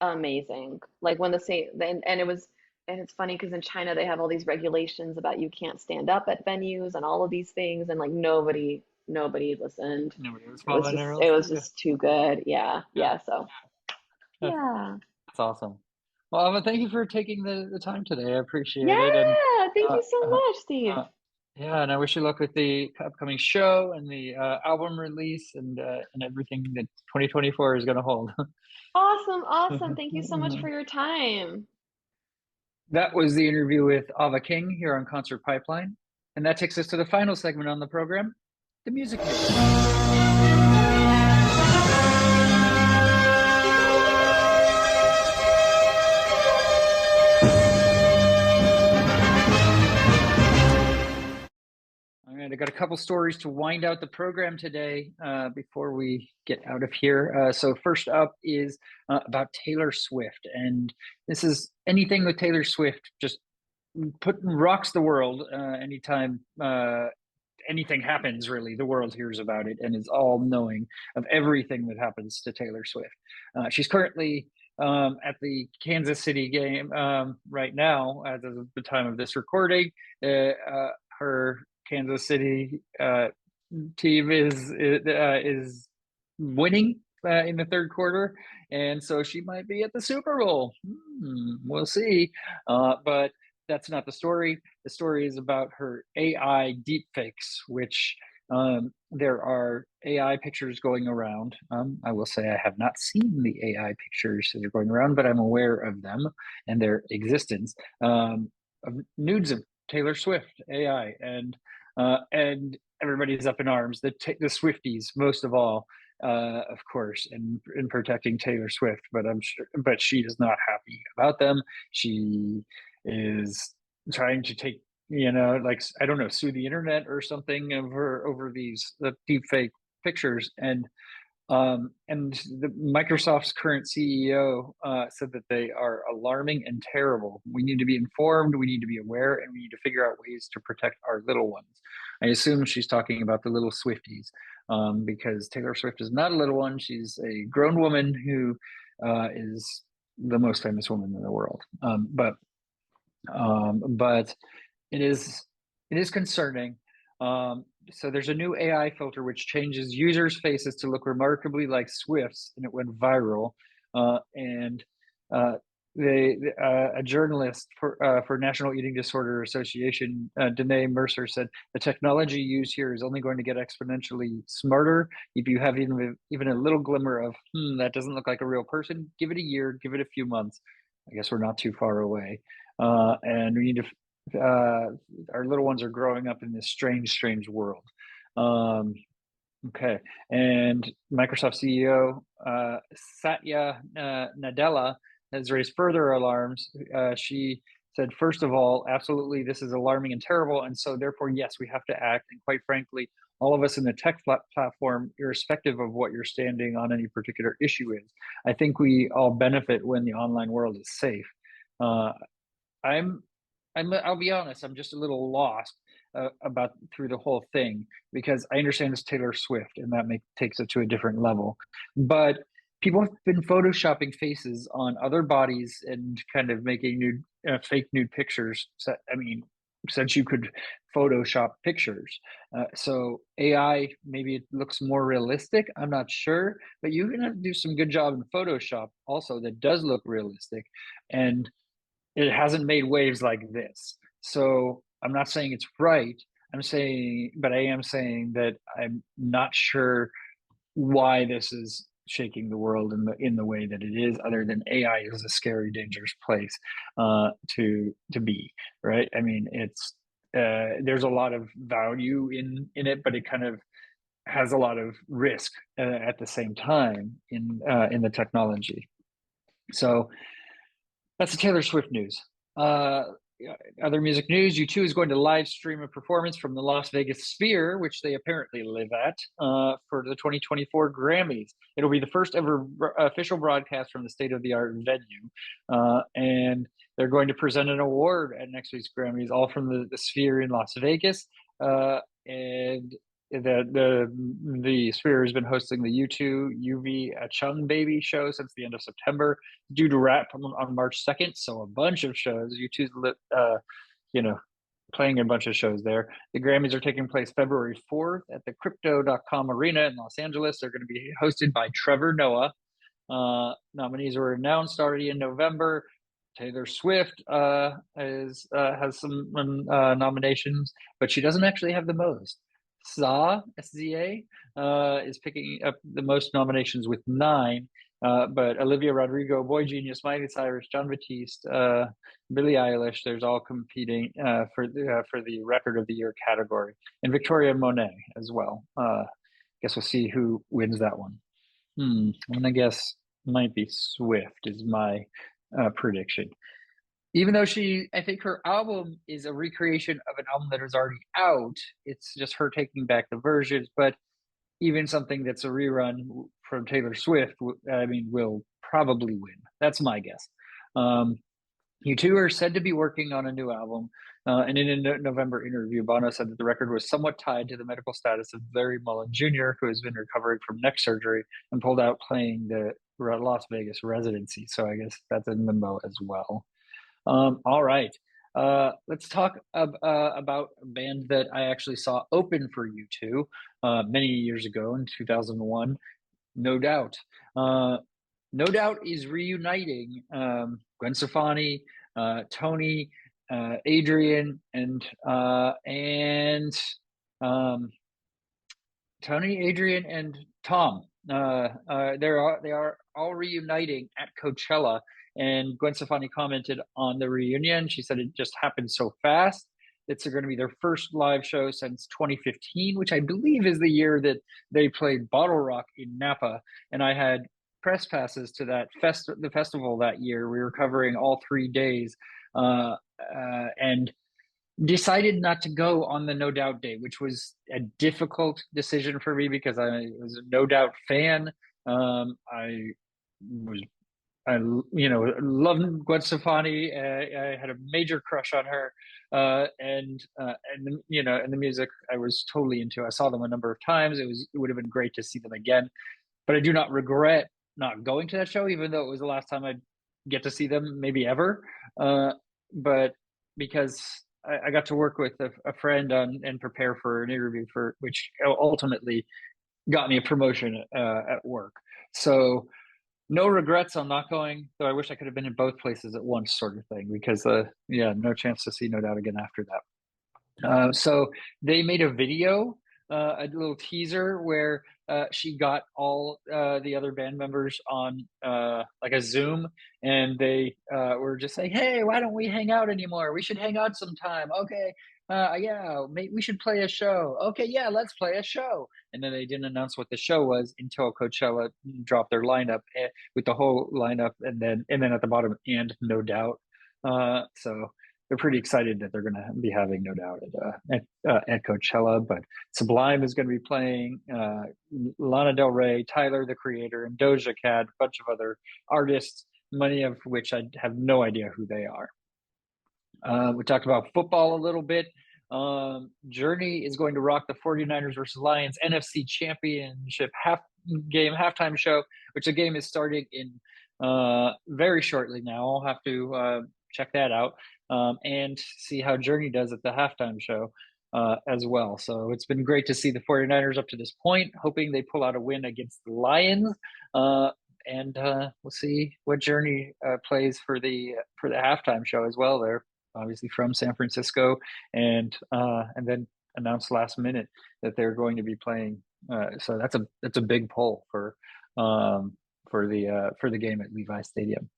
amazing. Like when the same and it was, and it's funny because in China they have all these regulations about you can't stand up at venues and all of these things, and like nobody nobody listened. Nobody was It was following just her it else. was Yeah, just too good. Yeah, yeah, yeah. So that's, yeah, that's awesome. Well, Ava, thank you for taking the time today. I appreciate it. And yeah. Thank uh, you so uh, much, Steve. uh, yeah, and I wish you luck with the upcoming show and the album release and everything that 2024 is going to hold. Awesome, awesome. Thank you so much for your time. That was the interview with Ava King here on Concert Pipeline. And that takes us to the final segment on the program, the music news. All right, I got a couple stories to wind out the program today before we get out of here. So first up is about Taylor Swift, and this is anything with Taylor Swift just rocks the world anytime anything happens. Really, the world hears about it and is all knowing of everything that happens to Taylor Swift. She's currently at the Kansas City game right now, as of the time of this recording. Her Kansas City team is winning in the third quarter, and so she might be at the Super Bowl. We'll see, but that's not the story. The story is about her AI deepfakes, which there are AI pictures going around. I will say I have not seen the AI pictures that are going around, but I'm aware of them and their existence. Of nudes of Taylor Swift AI, and everybody's up in arms. The Swifties, most of all, of course, in protecting Taylor Swift. But but she is not happy about them. She is trying to take, like, I don't know, sue the internet or something of her over these deep fake pictures. And the Microsoft's current CEO said that they are alarming and terrible. We need to be informed, we need to be aware, and we need to figure out ways to protect our little ones. I assume she's talking about the little Swifties, because Taylor Swift is not a little one. She's a grown woman who is the most famous woman in the world. But it is concerning. So there's a new AI filter which changes users' faces to look remarkably like Swift's, and it went viral. And uh, a journalist for National Eating Disorder Association, Danae Mercer, said the technology used here is only going to get exponentially smarter. If you have even a little glimmer of that doesn't look like a real person, give it a year, give it a few months. I guess we're not too far away, and we need to. Our little ones are growing up in this strange world. Um, okay, and Microsoft CEO Satya Nadella has raised further alarms. She said, first of all, absolutely, this is alarming and terrible, and so therefore, yes, we have to act. And quite frankly, all of us in the tech platform, irrespective of what your standing on any particular issue is, I think we all benefit when the online world is safe. Uh, I'm, I'll be honest, I'm just a little lost about through the whole thing, because I understand it's Taylor Swift and that takes it to a different level. But people have been photoshopping faces on other bodies and kind of making fake nude pictures. So, I mean, since you could Photoshop pictures. So AI, maybe it looks more realistic. I'm not sure, but you can do some good job in Photoshop also that does look realistic. And it hasn't made waves like this. So I'm not saying it's right. But I am saying that I'm not sure why this is shaking the world in the way that it is. Other than AI is a scary, dangerous place to be. Right? I mean, it's there's a lot of value in it, but it kind of has a lot of risk at the same time in the technology. So that's the Taylor Swift news. Uh, Other music news: U2 is going to live stream a performance from the Las Vegas Sphere, which they apparently live at, for the 2024 Grammys. It'll be the first ever official broadcast from the state-of-the-art venue, and they're going to present an award at next week's Grammys, all from the Sphere in Las Vegas. And the Sphere has been hosting the U2 UV Chung Baby show since the end of September, due to wrap on March 2nd. So a bunch of shows. U2's you know playing a bunch of shows there. The Grammys are taking place February 4th at the Crypto.com Arena in Los Angeles. They're going to be hosted by Trevor Noah. Nominees were announced already in November. Taylor Swift has some nominations, but she doesn't actually have the most. SZA, is picking up the most nominations with 9. But Olivia Rodrigo, Boy Genius, Miley Cyrus, John Batiste, Billie Eilish, there's all competing for the Record of the Year category, and Victoria Monet as well. Guess we'll see who wins that one. I'm gonna guess might be Swift is my prediction. Even though I think her album is a recreation of an album that is already out. It's just her taking back the versions. But even something that's a rerun from Taylor Swift, I mean, will probably win. That's my guess. U2 are said to be working on a new album. And in a November interview, Bono said that the record was somewhat tied to the medical status of Larry Mullen Jr., who has been recovering from neck surgery and pulled out playing the Las Vegas residency. So I guess that's in limbo as well. All right. Let's talk about a band that I actually saw open for U2 many years ago in 2001, No Doubt. No Doubt is reuniting Gwen Stefani, Tony, Adrian, and Tony, Adrian, and Tom. They are all reuniting at Coachella, and Gwen Stefani commented on the reunion. She said it just happened so fast. It's going to be their first live show since 2015, which I believe is the year that they played Bottle Rock in Napa, and I had press passes to that the festival that year. We were covering all 3 days, and decided not to go on the No Doubt day, which was a difficult decision for me because I was a No Doubt fan. I loved Gwen Stefani. I had a major crush on her, and the music I was totally into. I saw them a number of times. It would have been great to see them again, but I do not regret not going to that show, even though it was the last time I'd get to see them, maybe ever. But because I got to work with a friend and prepare for an interview for which ultimately got me a promotion at work. So no regrets on not going, though I wish I could have been in both places at once, sort of thing, because no chance to see No Doubt again after that. So they made a video, a little teaser where she got all the other band members on like a Zoom, and they were just saying, "Hey, why don't we hang out anymore? We should hang out sometime." Okay, yeah, we should play a show. Okay, yeah, let's play a show. And then they didn't announce what the show was until Coachella dropped their lineup with the whole lineup, and then at the bottom, and No Doubt. So they're pretty excited that they're going to be having No Doubt at Coachella. But Sublime is going to be playing, Lana Del Rey, Tyler the Creator, and Doja Cat, a bunch of other artists, many of which I have no idea who they are. We talked about football a little bit. Journey is going to rock the 49ers versus Lions NFC Championship halftime show, which the game is starting in very shortly now. I'll have to check that out and see how Journey does at the halftime show as well. So it's been great to see the 49ers up to this point, hoping they pull out a win against the Lions. And we'll see what Journey plays for the halftime show as well. They're obviously from San Francisco, and then announced last minute that they're going to be playing. So that's a big pull for the game at Levi Stadium.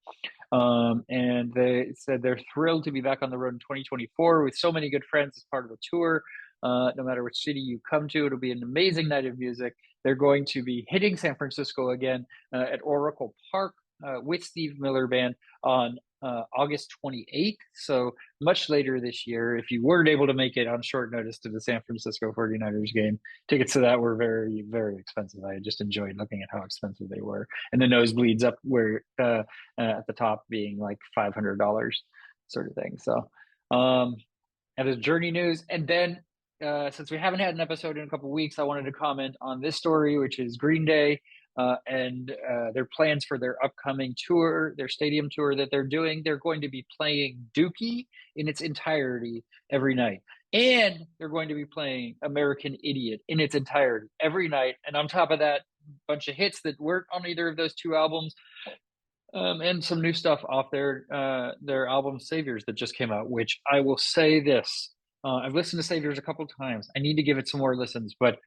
And they said they're thrilled to be back on the road in 2024 with so many good friends as part of the tour. No matter which city you come to, it'll be an amazing night of music. They're going to be hitting San Francisco again at Oracle Park with Steve Miller Band on August 28th. So much later this year. If you weren't able to make it on short notice to the San Francisco 49ers game, tickets to that were very, very expensive. I just enjoyed looking at how expensive they were. And the nosebleeds up where at the top being like $500 sort of thing. So and there's Journey news. And then since we haven't had an episode in a couple of weeks, I wanted to comment on this story, which is Green Day and their plans for their upcoming tour, their stadium tour that they're doing. They're going to be playing Dookie in its entirety every night. And they're going to be playing American Idiot in its entirety every night. And on top of that, a bunch of hits that weren't on either of those two albums, and some new stuff off their album Saviors that just came out. Which I will say this: I've listened to Saviors a couple times. I need to give it some more listens, but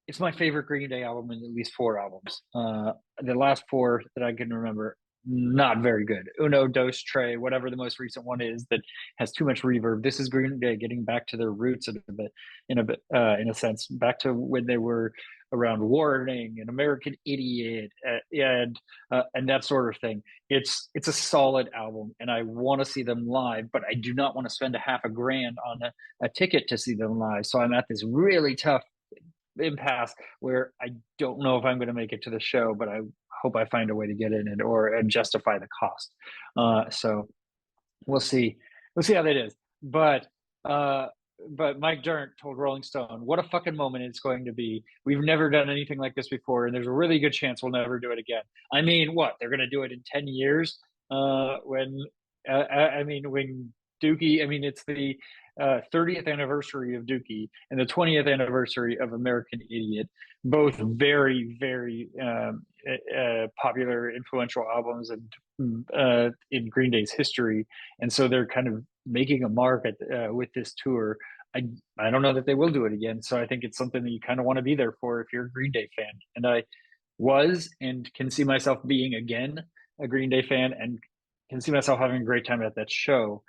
it's my favorite Green Day album in at least four albums. The last four that I can remember, not very good. Uno, Dos, Tre, whatever the most recent one is that has too much reverb. This is Green Day getting back to their roots in a sense, back to when they were around Warning and American Idiot, and that sort of thing. It's a solid album, and I want to see them live, but I do not want to spend a half a grand on a ticket to see them live. So I'm at this really tough impasse where I don't know if I'm going to make it to the show, but I hope I find a way to get in it and justify the cost. So we'll see. We'll see how that is. But Mike Dirnt told Rolling Stone, "What a fucking moment it's going to be. We've never done anything like this before, and there's a really good chance we'll never do it again." I mean, what? They're going to do it in 10 years? When Dookie, I mean, it's the 30th anniversary of Dookie and the 20th anniversary of American Idiot, both very, very popular, influential albums in Green Day's history. And so they're kind of making a mark with this tour. I don't know that they will do it again. So I think it's something that you kind of want to be there for if you're a Green Day fan. And I was and can see myself being again a Green Day fan and can see myself having a great time at that show.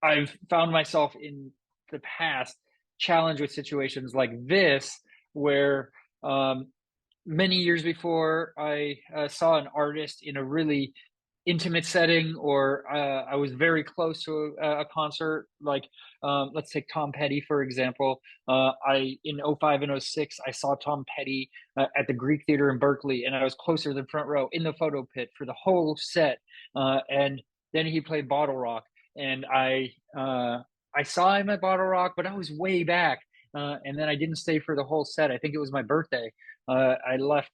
I've found myself in the past challenged with situations like this, where many years before I saw an artist in a really intimate setting, or I was very close to a concert, like let's take Tom Petty, for example. In 05 and 06, I saw Tom Petty at the Greek Theater in Berkeley, and I was closer than front row in the photo pit for the whole set. And then he played Bottle Rock, and I saw him at Bottle Rock, but I was way back, and then I didn't stay for the whole set. I think it was my birthday. I left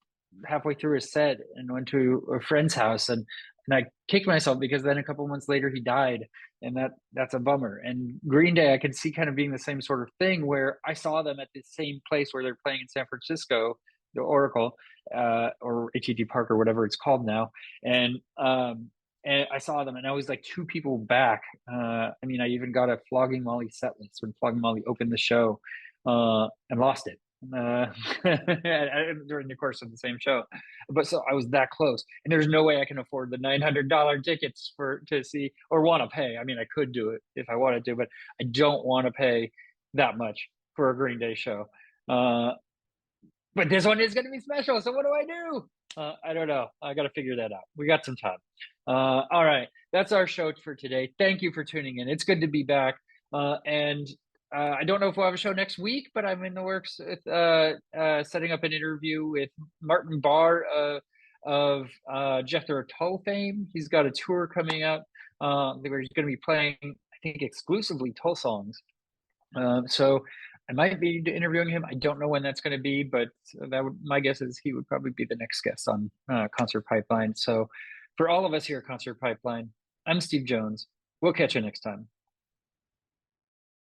halfway through his set and went to a friend's house, and I kicked myself because then a couple months later he died, and that's a bummer. And Green Day, I could see kind of being the same sort of thing, where I saw them at the same place where they're playing in San Francisco, the Oracle, or AT&T Park or whatever it's called now, and I saw them, and I was like two people back. I mean, I even got a Flogging Molly set list when Flogging Molly opened the show, and lost it during the course of the same show. But so I was that close, and there's no way I can afford the $900 tickets to see, or want to pay. I mean, I could do it if I wanted to, but I don't want to pay that much for a Green Day show. But this one is going to be special. So what do I do? I don't know. I got to figure that out. We got some time. All right. That's our show for today. Thank you for tuning in. It's good to be back. And I don't know if we'll have a show next week, but I'm in the works with setting up an interview with Martin Barr of Jethro Tull fame. He's got a tour coming up where he's going to be playing, I think, exclusively Tull songs. So I might be interviewing him. I don't know when that's going to be, but my guess is he would probably be the next guest on Concert Pipeline. So for all of us here at Concert Pipeline, I'm Steve Jones. We'll catch you next time.